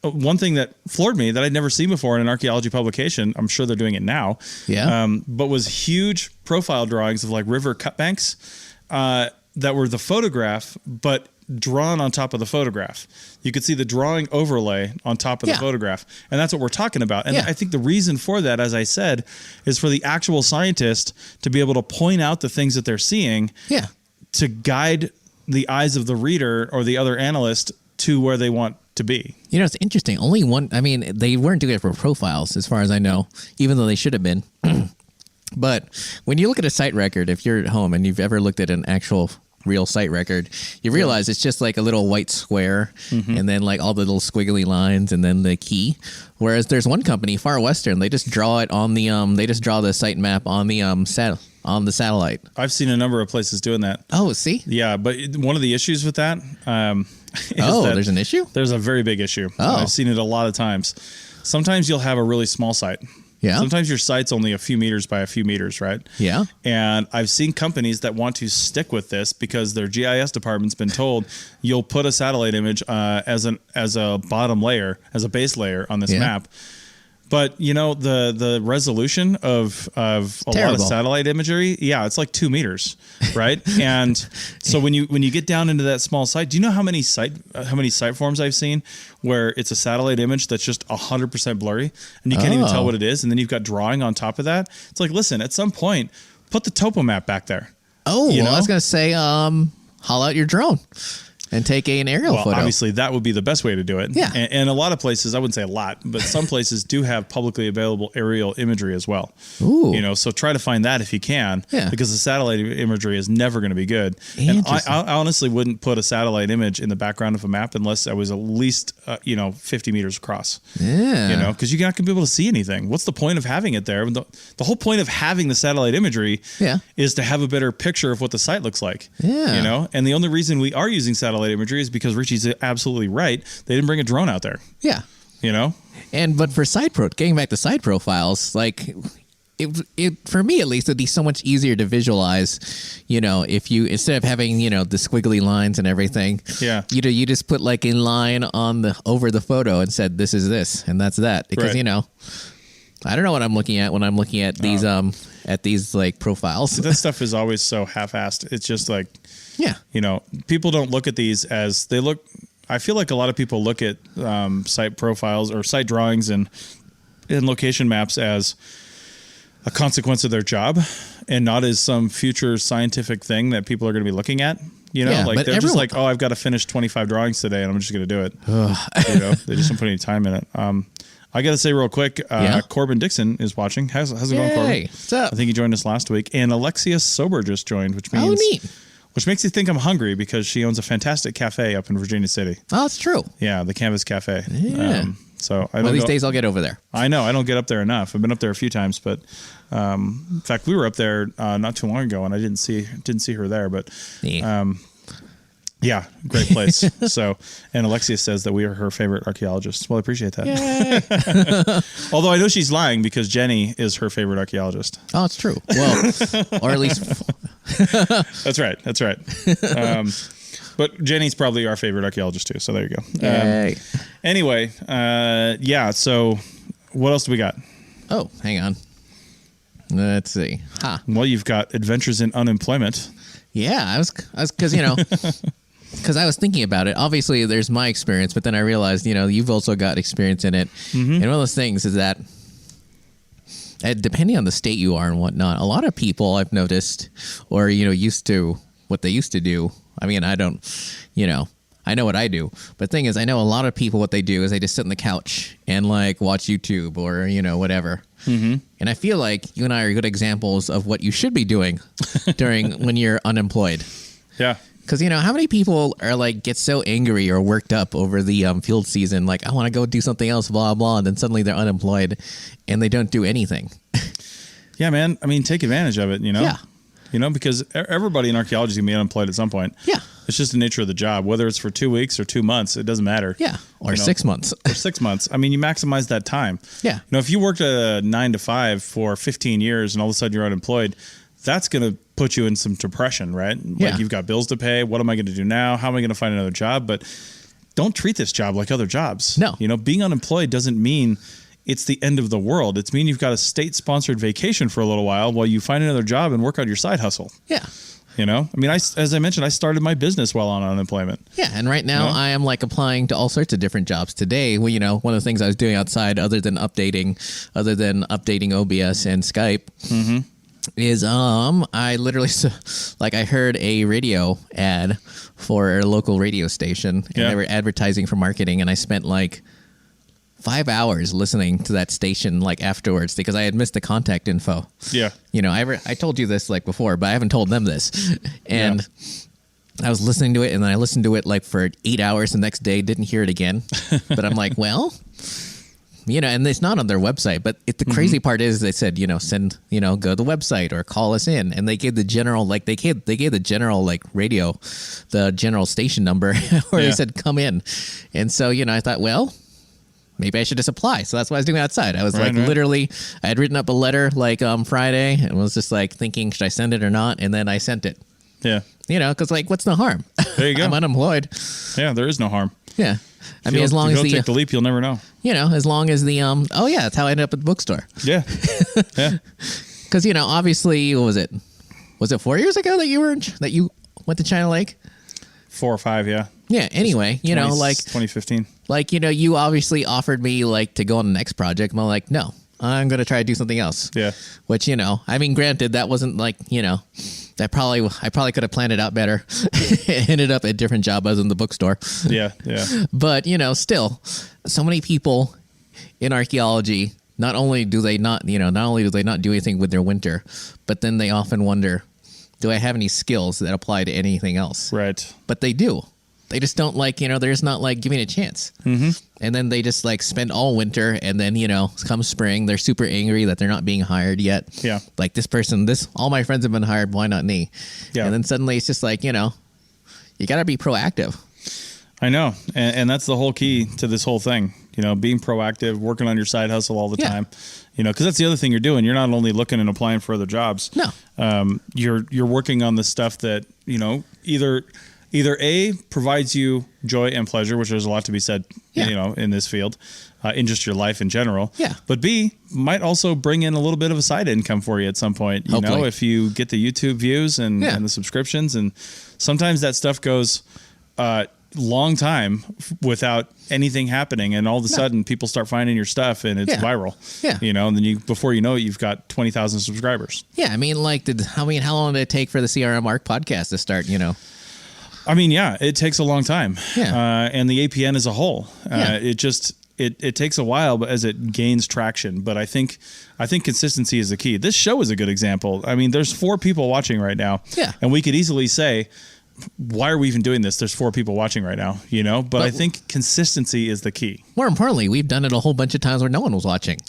one thing that floored me that I'd never seen before in an archaeology publication, I'm sure they're doing it now, but was huge profile drawings of like river cut banks that were the photograph, but drawn on top of the photograph. You could see the drawing overlay on top of the photograph. And that's what we're talking about. And I think the reason for that, as I said, is for the actual scientist to be able to point out the things that they're seeing to guide the eyes of the reader or the other analyst to where they want to be. It's interesting. Only one, I mean, they weren't doing it for profiles, as far as I know, even though they should have been. But when you look at a site record, if you're at home and you've ever looked at an actual real site record, you realize it's just like a little white square, and then like all the little squiggly lines, and then the key. Whereas there's one company, Far Western, they just draw it on the they just draw the site map on the on the satellite. I've seen a number of places doing that. Oh, see? Yeah, but one of the issues with that there's an issue? There's a very big issue. I've seen it a lot of times. Sometimes you'll have a really small site. Yeah. Sometimes your site's only a few meters by a few meters, right? Yeah. And I've seen companies that want to stick with this because their GIS department's been told you'll put a satellite image as a bottom layer, as a base layer on this map. But the resolution of a lot of satellite imagery, it's like 2 meters, right? And so when you get down into that small site, do you know how many site forms I've seen where it's a satellite image that's just 100% blurry and you can't even tell what it is, and then you've got drawing on top of that? It's like, listen, at some point, put the topo map back there. Oh, I was gonna say, haul out your drone and take an aerial photo. Obviously, that would be the best way to do it. Yeah. And a lot of places, I wouldn't say a lot, but some places do have publicly available aerial imagery as well. Ooh. So try to find that if you can, because the satellite imagery is never going to be good. And I honestly wouldn't put a satellite image in the background of a map unless I was at least, 50 meters across. Yeah. Because you're not going to be able to see anything. What's the point of having it there? The whole point of having the satellite imagery is to have a better picture of what the site looks like. Yeah. And the only reason we are using satellite imagery is because Richie's absolutely right. They didn't bring a drone out there. Yeah. But for getting back to side profiles, like it for me at least, it'd be so much easier to visualize, if you, instead of having, the squiggly lines and everything, you just put like a line over the photo and said, this is this, and that's that. Because, I don't know what I'm looking at when I'm looking at these like profiles. That stuff is always so half-assed. It's just like, people don't look at these as they look. I feel like a lot of people look at site profiles or site drawings and location maps as a consequence of their job and not as some future scientific thing that people are going to be looking at. Like they're just like, oh, I've got to finish 25 drawings today and I'm just going to do it. They just don't put any time in it. I got to say real quick, Corbin Dixon is watching. How's it going, Corbin? What's up? I think he joined us last week. And Alexia Sober just joined, which means... neat. Which makes you think I'm hungry because she owns a fantastic cafe up in Virginia City. Oh, it's true. Yeah, the Canvas Cafe. Yeah. So one of these days I'll get over there. I know. I don't get up there enough. I've been up there a few times, but in fact, we were up there not too long ago, and I didn't see her there. But yeah, great place. So, and Alexia says that we are her favorite archaeologists. Well, I appreciate that. Although I know she's lying because Jenny is her favorite archaeologist. Oh, it's true. Well, or at least That's right. But Jenny's probably our favorite archaeologist too. So there you go. Anyway, so what else do we got? Oh, hang on. Let's see. Well, you've got Adventures in Unemployment. Yeah, I was because because I was thinking about it. Obviously, there's my experience, but then I realized, you've also got experience in it. Mm-hmm. And one of those things is that, depending on the state you are and whatnot, a lot of people I've noticed, or used to what they used to do. I mean, I don't, I know what I do, but the thing is, I know a lot of people. What they do is they just sit on the couch and like watch YouTube or whatever. Mm-hmm. And I feel like you and I are good examples of what you should be doing when you're unemployed. Yeah. Because, how many people are like get so angry or worked up over the field season, like, I want to go do something else, blah, blah, and then suddenly they're unemployed and they don't do anything. Yeah, man. I mean, take advantage of it, Yeah. Because everybody in archaeology is going to be unemployed at some point. Yeah. It's just the nature of the job. Whether it's for 2 weeks or 2 months, it doesn't matter. Yeah. Or 6 months. Or 6 months. I mean, you maximize that time. Yeah. If you worked a 9 to 5 for 15 years and all of a sudden you're unemployed, that's going to put you in some depression, right? Like you've got bills to pay. What am I going to do now? How am I going to find another job? But don't treat this job like other jobs. No. Being unemployed doesn't mean it's the end of the world. It's mean you've got a state-sponsored vacation for a little while you find another job and work on your side hustle. Yeah. I mean, as I mentioned, I started my business while on unemployment. Yeah, and right now I am like applying to all sorts of different jobs. Today, one of the things I was doing outside, other than updating OBS and Skype, mm-hmm. is I literally I heard a radio ad for a local radio station, and they were advertising for marketing, and I spent like 5 hours listening to that station afterwards because I had missed the contact info. Yeah. I told you this before, but I haven't told them this. And I was listening to it, and then I listened to it for 8 hours the next day, didn't hear it again. But I'm like, well, and it's not on their website, but the crazy part is they said, send, go to the website or call us in. And they gave the general, they gave the general radio, the general station number where they said, come in. And so, I thought, well, maybe I should just apply. So that's what I was doing outside. I was literally, I had written up a letter Friday and was just thinking, should I send it or not? And then I sent it. Yeah. Because what's the harm? There you go. I'm unemployed. Yeah, there is no harm. Yeah. I mean, as long as you don't take the leap, you'll never know. As long as the, that's how I ended up at the bookstore. Yeah. Yeah. Because, obviously, what was it? Was it 4 years ago that you went to China Lake? 4 or 5, yeah. Yeah, anyway, 2015. You obviously offered me to go on the next project. I'm like, no, I'm going to try to do something else. Yeah. Which, I mean, granted, that wasn't I probably could have planned it out better. Ended up at a different job other than the bookstore. Yeah, yeah. But, still, so many people in archaeology, not only do they not do anything with their winter, but then they often wonder, do I have any skills that apply to anything else? Right. But they do. They just don't they're just not giving it a chance. Mm-hmm. And then they just spend all winter, and then, come spring, they're super angry that they're not being hired yet. Yeah. All my friends have been hired. Why not me? Yeah. And then suddenly it's just you got to be proactive. I know. And that's the whole key to this whole thing. being proactive, working on your side hustle all the Yeah. time, because that's the other thing you're doing. You're not only looking and applying for other jobs. No. You're working on the stuff that, either A, provides you joy and pleasure, which there's a lot to be said, Yeah. in this field, in just your life in general. Yeah. But B, might also bring in a little bit of a side income for you at some point, Hopefully. if you get the YouTube views and the subscriptions. And sometimes that stuff goes long time without anything happening, and all of a sudden people start finding your stuff and it's viral. Yeah. And then before you know it, you've got 20,000 subscribers. Yeah. I mean, how long did it take for the CRM Arc podcast to start, I mean, it takes a long time. Yeah. And the APN as a whole, Yeah. it takes a while, but as it gains traction. But I think consistency is the key. This show is a good example. I mean, there's 4 people watching right now. Yeah. And we could easily say, why are we even doing this? There's 4 people watching right now, but I think consistency is the key. More importantly, we've done it a whole bunch of times where no one was watching.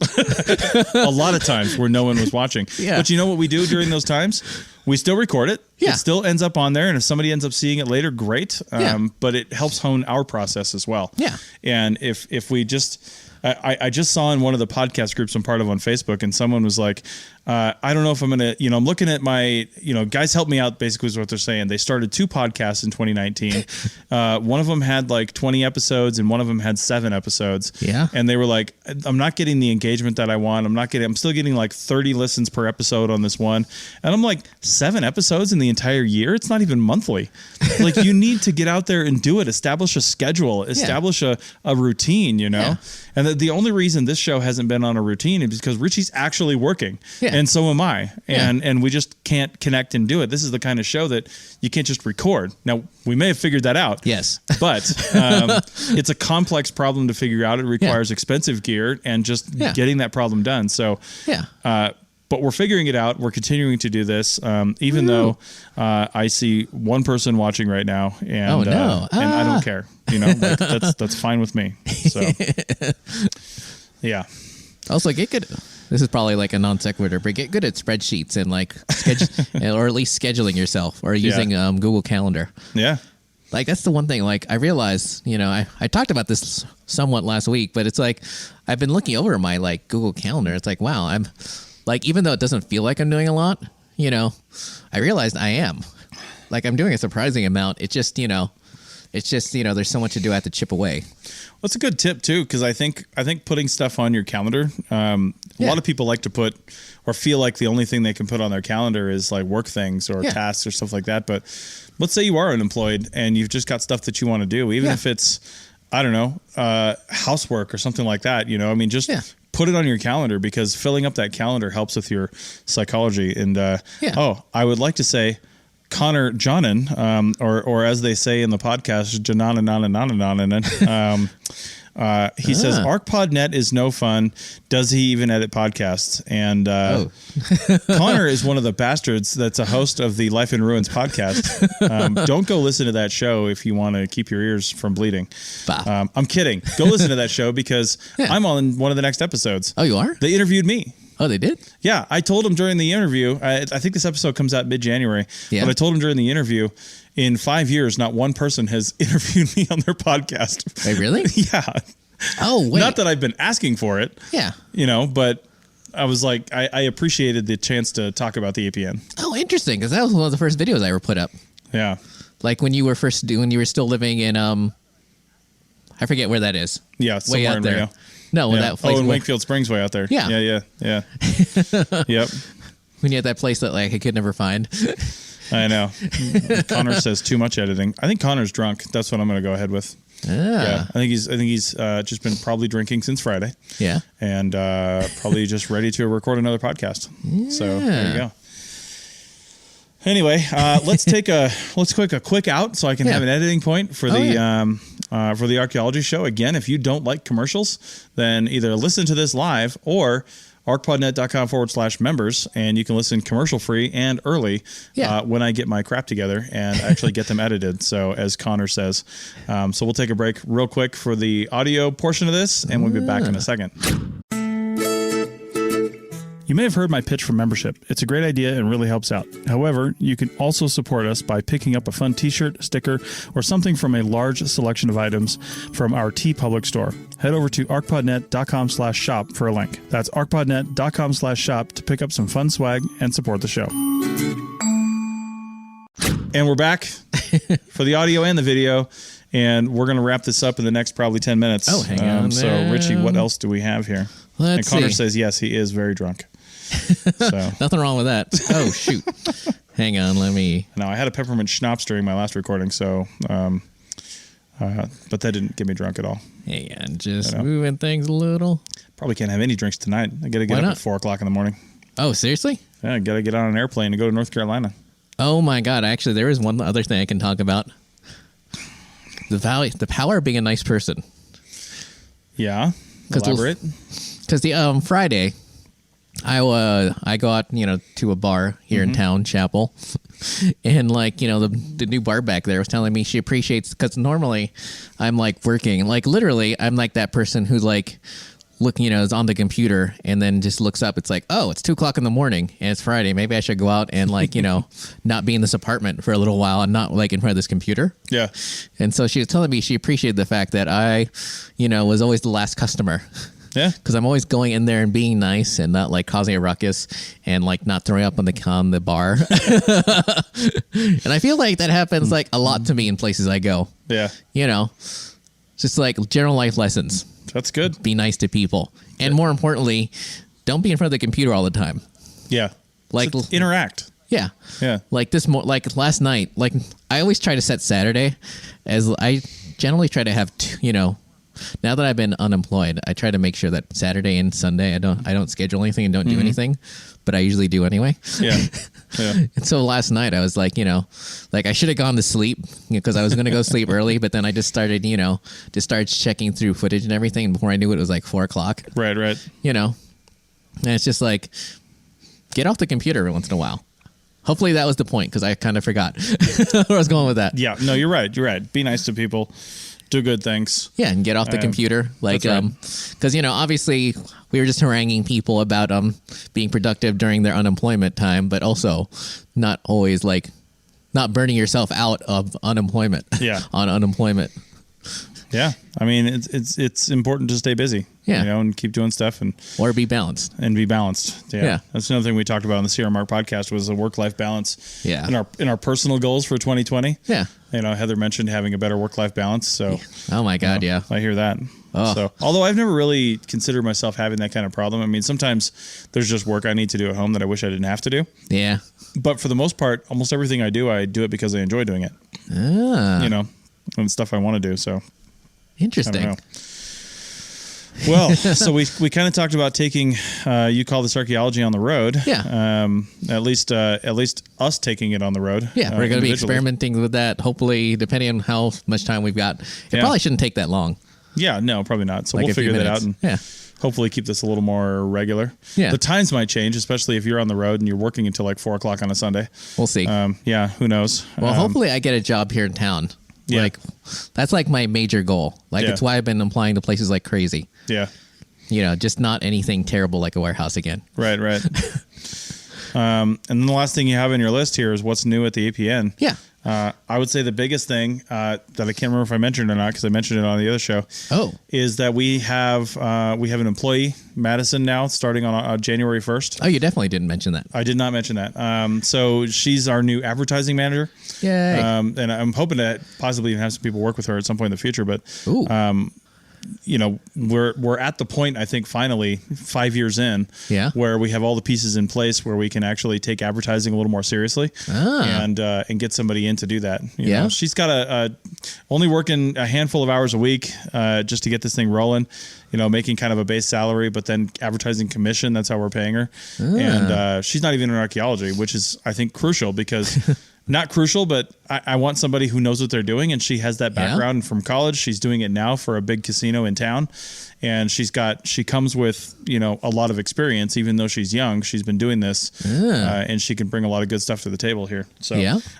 A lot of times where no one was watching. Yeah. But you know what we do during those times? We still record it. Yeah. It still ends up on there. And if somebody ends up seeing it later, great. Yeah. But it helps hone our process as well. Yeah. And if we just... I just saw in one of the podcast groups I'm part of on Facebook, and someone was like, I don't know if I'm going to, I'm looking at my, guys help me out, basically is what they're saying. They started 2 podcasts in 2019. One of them had like 20 episodes and one of them had 7 episodes. Yeah. And they were like, I'm not getting the engagement that I want. I'm still getting like 30 listens per episode on this one. And I'm like, 7 episodes in the entire year? It's not even monthly. Like, you need to get out there and do it. Establish a schedule, establish a routine, Yeah. And the only reason this show hasn't been on a routine is because Richie's actually working, and so am I, and we just can't connect and do it. This is the kind of show that you can't just record. Now, we may have figured that out, Yes. but it's a complex problem to figure out. It requires expensive gear and just getting that problem done. So, but we're figuring it out. We're continuing to do this, even though I see 1 person watching right now, and and I don't care. That's fine with me. So, yeah. Also, get good. This is probably like a non sequitur, but get good at spreadsheets and or at least scheduling yourself or using Google Calendar. Yeah. Like, that's the one thing. Like, I realized, I talked about this somewhat last week, but it's like I've been looking over my Google Calendar. It's like, wow, I'm like, even though it doesn't feel like I'm doing a lot, I realized I am. Like, I'm doing a surprising amount. It's just, there's so much to do. I have to chip away. Well, it's a good tip too, because I think putting stuff on your calendar. A lot of people like to put or feel like the only thing they can put on their calendar is like work things or tasks or stuff like that. But let's say you are unemployed and you've just got stuff that you want to do, even if it's, I don't know, housework or something like that. Just put it on your calendar, because filling up that calendar helps with your psychology. And I would like to say, Connor Jonan, or as they say in the podcast, he says, ArcPodNet is no fun. Does he even edit podcasts? And Connor is one of the bastards that's a host of the Life in Ruins podcast. Don't go listen to that show if you want to keep your ears from bleeding. I'm kidding. Go listen to that show, because I'm on one of the next episodes. Oh, you are? They interviewed me. Oh, they did? Yeah, I told him during the interview, I think this episode comes out mid-January, but I told him during the interview, in 5 years, not one person has interviewed me on their podcast. Wait, really? Yeah. Oh, wait. Not that I've been asking for it. Yeah. But I was like, I appreciated the chance to talk about the APN. Oh, interesting, because that was one of the first videos I ever put up. Yeah. Like when you were still living in, I forget where that is. Yeah, way out there. Rio. No, Yeah. that place. In Wakefield Springs, way out there. Yeah. Yeah. Yep. When you had that place that I could never find. I know. Connor says too much editing. I think Connor's drunk. That's what I'm going to go ahead with. Yeah. I think he's just been probably drinking since Friday. Yeah. And probably just ready to record another podcast. Yeah. So there you go. Anyway, let's take a quick out so I can have an editing point for the archaeology show. Again, if you don't like commercials, then either listen to this live or arcpodnet.com/members, and you can listen commercial free and early when I get my crap together and actually get them edited. So as Connor says, so we'll take a break real quick for the audio portion of this, and we'll be back in a second. You may have heard my pitch for membership. It's a great idea and really helps out. However, you can also support us by picking up a fun t-shirt, sticker, or something from a large selection of items from our TeePublic store. Head over to arcpodnet.com/shop for a link. That's arcpodnet.com/shop to pick up some fun swag and support the show. And we're back for the audio and the video, and we're going to wrap this up in the next probably 10 minutes. Oh, hang on. So, Richie, what else do we have here? Let's and Connor see. says, yes, he is very drunk. So Nothing wrong with that. Oh, shoot. Hang on, let me... now, I had a peppermint schnapps during my last recording, so, but that didn't get me drunk at all. Hang on, just moving things a little. Probably can't have any drinks tonight. I got to get up at 4 o'clock in the morning. Oh, seriously? Yeah, I got to get on an airplane and go to North Carolina. Oh, my God. Actually, there is one other thing I can talk about. The power of being a nice person. Yeah. Elaborate. Because the Friday, I go out, to a bar here in town, Chapel, and the new bar back there was telling me she appreciates, because normally I'm working, literally I'm that person who's looking, is on the computer and then just looks up. It's oh, it's 2 o'clock in the morning and it's Friday. Maybe I should go out and not be in this apartment for a little while and not in front of this computer. Yeah. And so she was telling me she appreciated the fact that I, was always the last customer. Yeah. Because I'm always going in there and being nice and not causing a ruckus and not throwing up on the bar. And I feel like that happens a lot to me in places I go. Yeah. Just general life lessons. That's good. Be nice to people. And more importantly, don't be in front of the computer all the time. Yeah. Just interact. Yeah. Yeah. Last night, I always try to set Saturday as I generally try to have, now that I've been unemployed, I try to make sure that Saturday and Sunday I don't schedule anything and don't do anything, but I usually do anyway. Yeah. Yeah. And so last night I was I should have gone to sleep because I was going to go sleep early, but then I just started, checking through footage and everything. And before I knew it, it was 4 o'clock. Right. And it's just get off the computer every once in a while. Hopefully that was the point because I kind of forgot where I was going with that. Yeah. No, you're right. You're right. Be nice to people. Do good things. Yeah, and get off the computer. Because, obviously we were just haranguing people about being productive during their unemployment time, but also not always not burning yourself out of unemployment. Yeah. On unemployment. Yeah. I mean, it's important to stay busy. Yeah. And keep doing stuff or be balanced. And be balanced. Yeah. That's another thing we talked about on the CR Mark podcast was the work-life balance. Yeah. In our personal goals for 2020. Yeah. Heather mentioned having a better work-life balance. So. Oh my God. Yeah. I hear that. Oh. So, although I've never really considered myself having that kind of problem. I mean, sometimes there's just work I need to do at home that I wish I didn't have to do. Yeah. But for the most part, almost everything I do it because I enjoy doing it. Ah. And stuff I want to do. So. Interesting. I don't know. Well, so we kind of talked about taking You Call This Archaeology on the road. Yeah. At least us taking it on the road. Yeah, we're going to be experimenting with that. Hopefully, depending on how much time we've got, it probably shouldn't take that long. Yeah, no, probably not. So we'll figure that out and hopefully keep this a little more regular. Yeah. The times might change, especially if you're on the road and you're working until 4 o'clock on a Sunday. We'll see. Yeah, who knows? Well, hopefully I get a job here in town. Yeah. That's my major goal. It's why I've been applying to places like crazy. Yeah. Just not anything terrible like a warehouse again. Right. And then the last thing you have in your list here is what's new at the APN. Yeah. I would say the biggest thing that I can't remember if I mentioned it or not because I mentioned it on the other show. Oh. Is that we have an employee, Madison, now starting on January 1st. Oh, you definitely didn't mention that. I did not mention that. So she's our new advertising manager. Yay. And I'm hoping to possibly even have some people work with her at some point in the future. But we're at the point, I think, finally 5 years in, where we have all the pieces in place where we can actually take advertising a little more seriously and get somebody in to do that. You know, she's got only working a handful of hours a week just to get this thing rolling. Making kind of a base salary, but then advertising commission. That's how we're paying her. And she's not even in archaeology, which is, I think, crucial because not crucial, but I want somebody who knows what they're doing, and she has that background from college. She's doing it now for a big casino in town, and she comes with, you know, a lot of experience. Even though she's young, she's been doing this, and she can bring a lot of good stuff to the table here. So,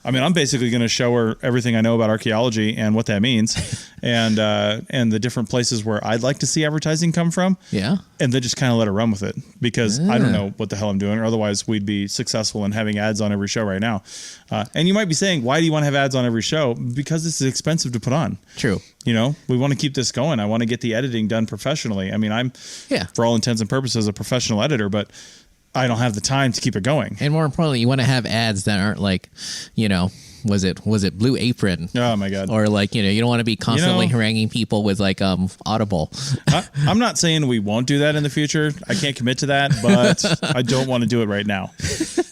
I mean, I'm basically going to show her everything I know about archaeology and what that means, and the different places where I'd like to see advertising come from. Yeah. And then just kind of let her run with it, because I don't know what the hell I'm doing. Or otherwise, we'd be successful in having ads on every show right now. And you might be saying, why do you want to have ads on every show? Because this is expensive to put on. True. You know, we want to keep this going. I want to get the editing done professionally. I mean, I'm, for all intents and purposes, a professional editor, but I don't have the time to keep it going. And more importantly, you want to have ads that aren't like, you know, was it Blue Apron? Oh my God. Or like, you know, you don't want to be constantly haranguing people with like Audible. I'm not saying we won't do that in the future. I can't commit to that, but I don't want to do it right now.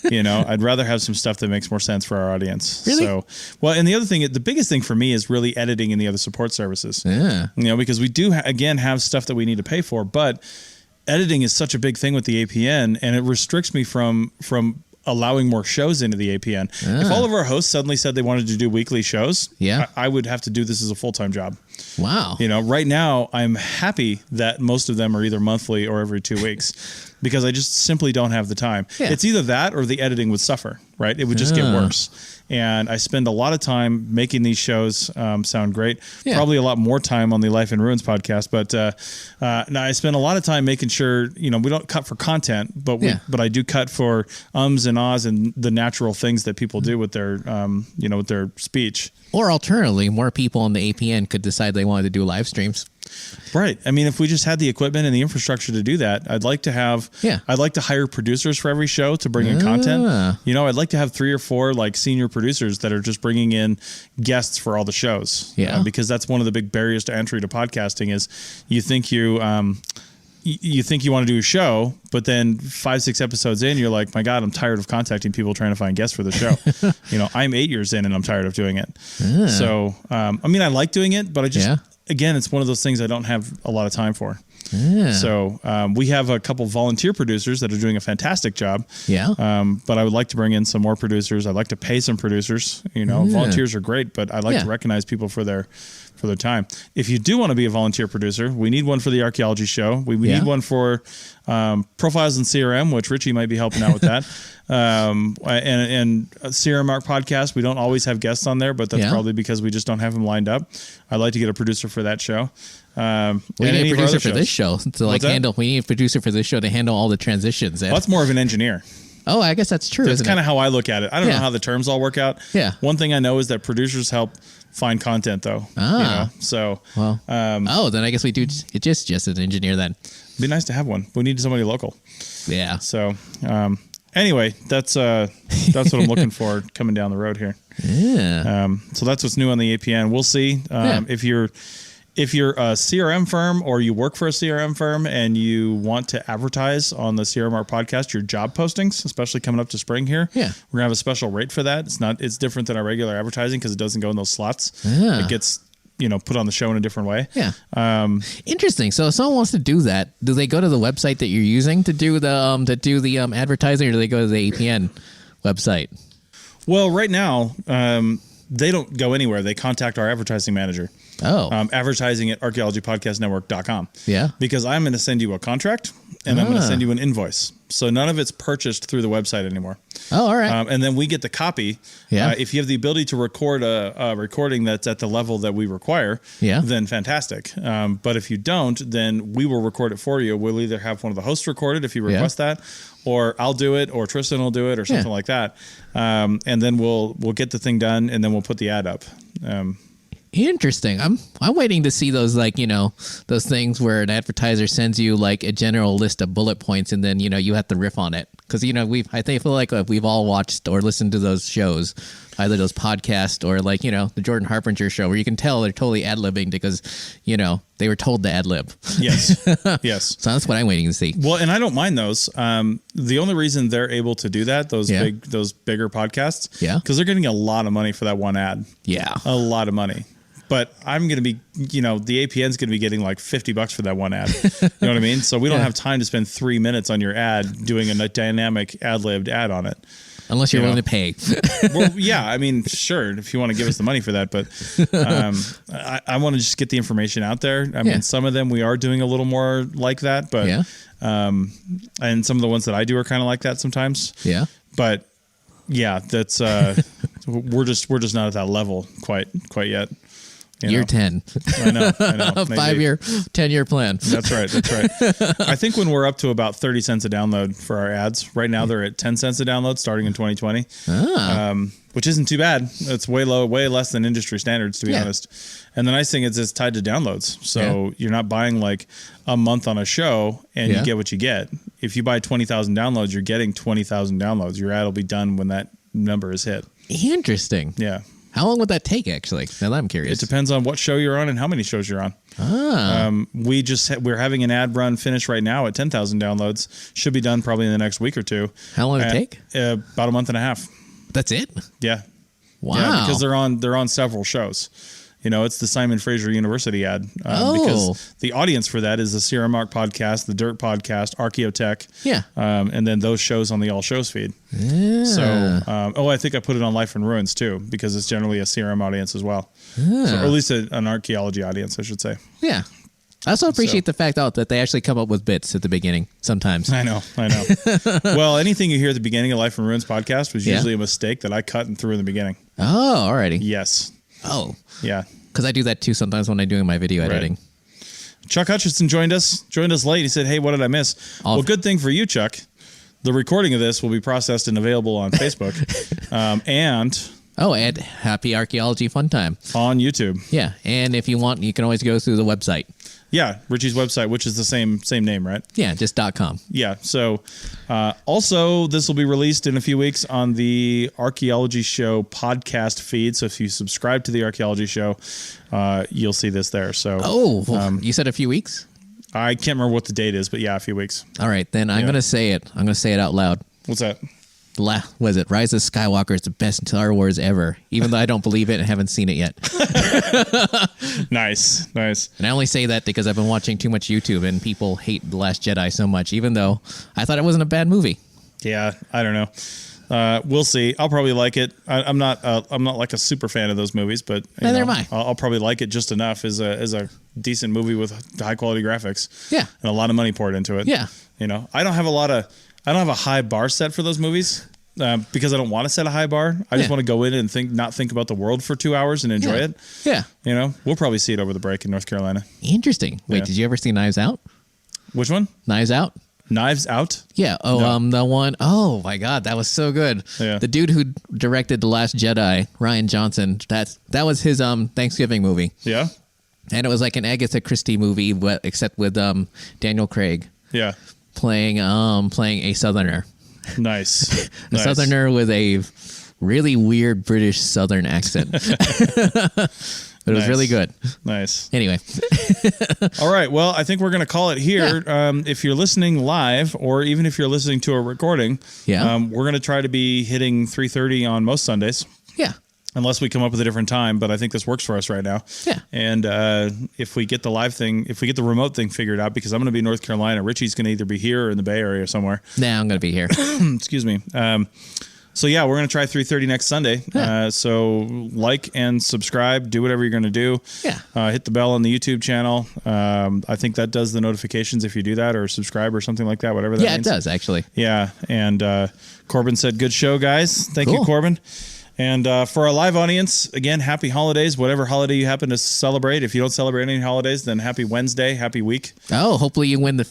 You know, I'd rather have some stuff that makes more sense for our audience. Really? So, well, and the other thing, the biggest thing for me is really editing and the other support services. Yeah. You know, because we do again have stuff that we need to pay for, but editing is such a big thing with the APN, and it restricts me from allowing more shows into the APN. If all of our hosts suddenly said they wanted to do weekly shows, I would have to do this as a full-time job. Wow. You know, right now I'm happy that most of them are either monthly or every 2 weeks, because I just simply don't have the time. Yeah. It's either that or the editing would suffer, right? It would just get worse. And I spend a lot of time making these shows sound great. Yeah. Probably a lot more time on the Life in Ruins podcast, but now I spend a lot of time making sure, you know, we don't cut for content, but but I do cut for ums and ahs and the natural things that people do with their, you know, with their speech. Or alternatively, more people on the APN could decide they wanted to do live streams. Right. I mean, if we just had the equipment and the infrastructure to do that, I'd like to have, I'd like to hire producers for every show to bring in content. You know, I'd like to have 3 or 4 like senior producers that are just bringing in guests for all the shows. Because that's one of the big barriers to entry to podcasting is you think you want to do a show, but then 5-6 episodes in, you're like, my God, I'm tired of contacting people trying to find guests for the show. You know, I'm 8 years in and I'm tired of doing it. So, I mean, I like doing it, but I just, again, it's one of those things I don't have a lot of time for. So we have a couple volunteer producers that are doing a fantastic job. But I would like to bring in some more producers. I'd like to pay some producers. You know, volunteers are great, but I like to recognize people for their time. If you do want to be a volunteer producer, we need one for the archaeology show. We need one for Profiles in CRM, which Richie might be helping out with that. And CRM Arc podcast, we don't always have guests on there, but that's probably because we just don't have them lined up. I'd like to get a producer for that show. We need a producer for this show to like handle. We need a producer for this show to handle all the transitions. Well, that's more of an engineer. Oh, I guess that's true. That's kind of how I look at it. I don't know how the terms all work out. One thing I know is that producers help find content, though. You know? So, well, then I guess we do. It's just an engineer then. It'd be nice to have one. We need somebody local. Yeah. So, anyway, that's what I'm looking for coming down the road here. So that's what's new on the APN. We'll see if you're a CRM firm or you work for a CRM firm and you want to advertise on the CRM Art podcast, your job postings, especially coming up to spring here, we're gonna have a special rate for that. It's different than our regular advertising because it doesn't go in those slots. It gets, you know, put on the show in a different way. Interesting. So if someone wants to do that, do they go to the website that you're using to do the advertising, or do they go to the APN website? Well, right now, they don't go anywhere. They contact our advertising manager. Advertising at archaeologypodcastnetwork.com. Because I'm going to send you a contract and I'm going to send you an invoice. So none of it's purchased through the website anymore. All right. And then we get the copy. If you have the ability to record a recording that's at the level that we require, then fantastic. But if you don't, then we will record it for you. We'll either have one of the hosts record it if you request that, or I'll do it, or Tristan will do it, or something like that. And then we'll get the thing done, and then we'll put the ad up. Interesting. I'm waiting to see those, like, you know, those things where an advertiser sends you like a general list of bullet points, and then, you know, you have to riff on it. Because, you know, I feel like we've all watched or listened to those shows, either those podcasts or, like, you know, the Jordan Harbinger show, where you can tell they're totally ad-libbing because, you know, they were told to ad-lib. Yes. So that's what I'm waiting to see. Well, and I don't mind those. The only reason they're able to do that, those bigger podcasts, because they're getting a lot of money for that one ad. A lot of money. But I'm going to be, you know, the APN's going to be getting like $50 for that one ad. You know what I mean? So we don't have time to spend 3 minutes on your ad doing a dynamic ad-libbed ad on it. Unless you're willing to pay. Well, yeah, I mean, sure, if you want to give us the money for that, but I want to just get the information out there. I mean, some of them we are doing a little more like that, but and some of the ones that I do are kind of like that sometimes. Yeah. But yeah, that's we're just not at that level quite yet. Year 10. I know. 5-year, 10-year plan. That's right. I think when we're up to about 30 cents a download for our ads, right now they're at 10 cents a download starting in 2020, which isn't too bad. It's way less than industry standards, to be honest. And the nice thing is it's tied to downloads. So you're not buying like a month on a show and you get what you get. If you buy 20,000 downloads, you're getting 20,000 downloads. Your ad will be done when that number is hit. Interesting. Yeah. How long would that take, actually? Now I'm curious. It depends on what show you're on and how many shows you're on. We're having an ad run finished right now at 10,000 downloads. Should be done probably in the next week or two. How long did it take? About a month and a half. That's it? Yeah. Wow. Yeah, because they're on several shows. You know, it's the Simon Fraser University ad because the audience for that is the Sierra Mark podcast, the Dirt podcast, Archaeotech, and then those shows on the All Shows feed. Yeah. So, I think I put it on Life in Ruins too because it's generally a CRM audience as well, or at least an archaeology audience, I should say. Yeah. I also appreciate the fact that they actually come up with bits at the beginning sometimes. I know. Well, anything you hear at the beginning of Life in Ruins podcast was usually a mistake that I cut and threw in the beginning. Oh, alrighty. Yes. Oh. Yeah. Because I do that too sometimes when I'm doing my video editing. Chuck Hutchinson joined us late. He said, "Hey, what did I miss?" Well, good thing for you, Chuck. The recording of this will be processed and available on Facebook, and Happy Archaeology Fun Time on YouTube. Yeah, and if you want, you can always go through the website. Yeah, Richie's website, which is the same name, right? Yeah, just .com. Yeah. So, also, this will be released in a few weeks on the Archaeology Show podcast feed. So, if you subscribe to the Archaeology Show, you'll see this there. So, you said a few weeks? I can't remember what the date is, but yeah, a few weeks. All right, then I'm going to say it. I'm going to say it out loud. What's that? Was it Rise of Skywalker is the best Star Wars ever, even though I don't believe it and haven't seen it yet. Nice. And I only say that because I've been watching too much YouTube and people hate The Last Jedi so much, even though I thought it wasn't a bad movie. Yeah, I don't know. We'll see. I'll probably like it. I'm not like a super fan of those movies, but neither am I. I'll probably like it just enough as a decent movie with high quality graphics. Yeah, and a lot of money poured into it. Yeah, you know, I don't have a high bar set for those movies because I don't want to set a high bar. I just want to go in and not think about the world for 2 hours and enjoy it. Yeah. You know, we'll probably see it over the break in North Carolina. Interesting. Wait, did you ever see Knives Out? Which one? Knives Out. Knives Out? Yeah. Oh, no. The one. Oh my God, that was so good. Yeah. The dude who directed The Last Jedi, Rian Johnson. That was his Thanksgiving movie. Yeah. And it was like an Agatha Christie movie, but except with Daniel Craig. Yeah. Playing a Southerner. Nice. A Southerner with a really weird British Southern accent. But it was really good. Nice. Anyway. All right. Well, I think we're going to call it here. Yeah. If you're listening live or even if you're listening to a recording, we're going to try to be hitting 3:30 on most Sundays. Yeah. Unless we come up with a different time, but I think this works for us right now. Yeah. And if we get the remote thing figured out, because I'm going to be in North Carolina, Richie's going to either be here or in the Bay Area somewhere. Nah, I'm going to be here. Excuse me. So yeah, we're going to try 3:30 next Sunday. Yeah. So like and subscribe, do whatever you're going to do. Yeah. Hit the bell on the YouTube channel. I think that does the notifications if you do that, or subscribe or something like that, whatever that means. Yeah, it does actually. Yeah. And Corbin said, "Good show, guys." Thank you, Corbin. And for our live audience, again, happy holidays, whatever holiday you happen to celebrate. If you don't celebrate any holidays, then happy Wednesday, happy week. Oh, hopefully you win do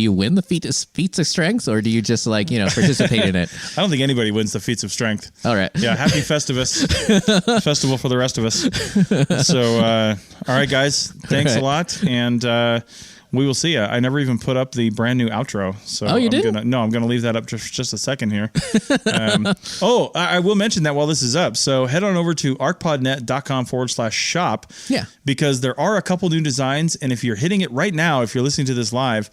you win the feats of strength, or do you just participate in it? I don't think anybody wins the feats of strength. All right. Yeah, happy Festivus. Festival for the rest of us. So, all right, guys, thanks a lot. And we will see you. I never even put up the brand new outro. So you did? I'm going to leave that up just a second here. I will mention that while this is up. So head on over to arcpodnet.com/shop. Yeah. Because there are a couple new designs. And if you're hitting it right now, if you're listening to this live,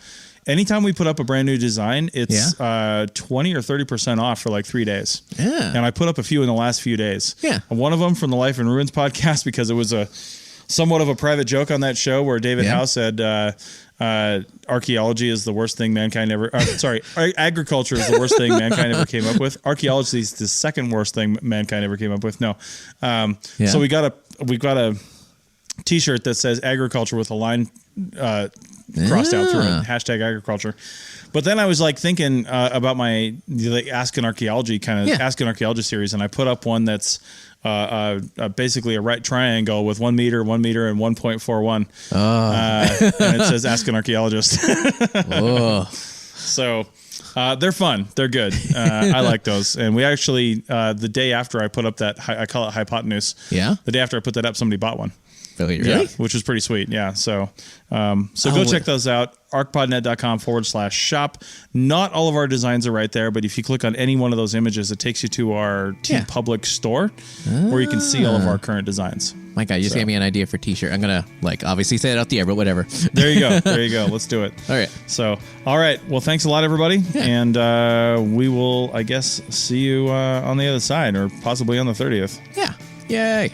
anytime we put up a brand new design, it's 20 or 30% off for like 3 days. Yeah. And I put up a few in the last few days. Yeah. And one of them from the Life in Ruins podcast, because it was somewhat of a private joke on that show where David House had archaeology is the worst thing mankind ever. Agriculture is the worst thing mankind ever came up with. Archaeology is the second worst thing mankind ever came up with. No, so we got a T-shirt that says agriculture with a line crossed out through it. Hashtag agriculture. But then I was like thinking about my Ask an Archaeology Ask an Archaeology series, and I put up one that's basically a right triangle with 1 meter, 1 meter, and 1.41. And it says Ask an Archaeologist. So they're fun. They're good. I like those. And we actually, the day after I put up that, I call it hypotenuse. Yeah. The day after I put that up, somebody bought one. Really? Yeah, which was pretty sweet. Yeah. So go check those out. archpodnet.com/shop. Not all of our designs are right there, but if you click on any one of those images, it takes you to our public store where you can see all of our current designs. My God, you just gave me an idea for a T-shirt. I'm going to obviously say it out the air, but whatever. There you go. There you go. Let's do it. All right. So, all right. Well, thanks a lot, everybody. Yeah. And we will, I guess, see you on the other side or possibly on the 30th. Yeah. Yay.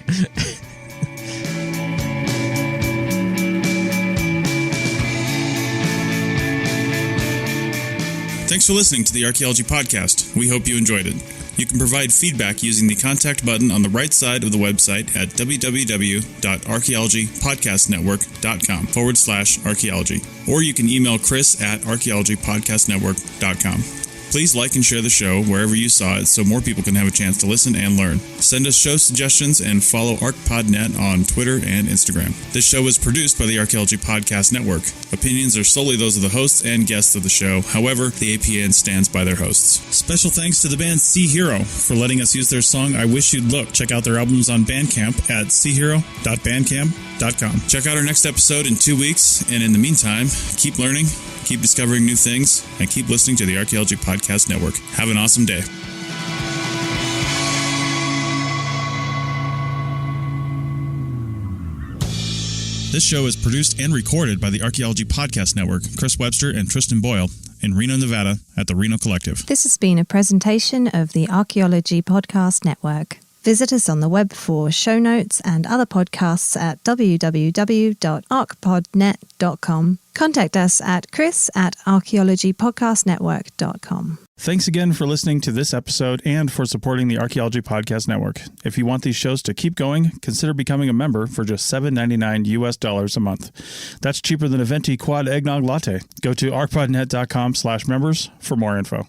Thanks for listening to the Archaeology Podcast. We hope you enjoyed it. You can provide feedback using the contact button on the right side of the website at www.archaeologypodcastnetwork.com/archaeology. Or you can email Chris at archaeologypodcastnetwork.com. Please like and share the show wherever you saw it so more people can have a chance to listen and learn. Send us show suggestions and follow ArchPodNet on Twitter and Instagram. This show is produced by the Archaeology Podcast Network. Opinions are solely those of the hosts and guests of the show. However, the APN stands by their hosts. Special thanks to the band Sea Hero for letting us use their song I Wish You'd Look. Check out their albums on Bandcamp at seahero.bandcamp.com. Check out our next episode in 2 weeks, and in the meantime, keep learning, keep discovering new things, and keep listening to the Archaeology Podcast Network. Have an awesome day. This show is produced and recorded by the Archaeology Podcast Network, Chris Webster and Tristan Boyle, in Reno, Nevada, at the Reno Collective. This has been a presentation of the Archaeology Podcast Network. Visit us on the web for show notes and other podcasts at www.archpodnet.com. Contact us at chris@archaeologypodcastnetwork.com. Thanks again for listening to this episode and for supporting the Archaeology Podcast Network. If you want these shows to keep going, consider becoming a member for just $7.99 US a month. That's cheaper than a venti quad eggnog latte. Go to archpodnet.com/members for more info.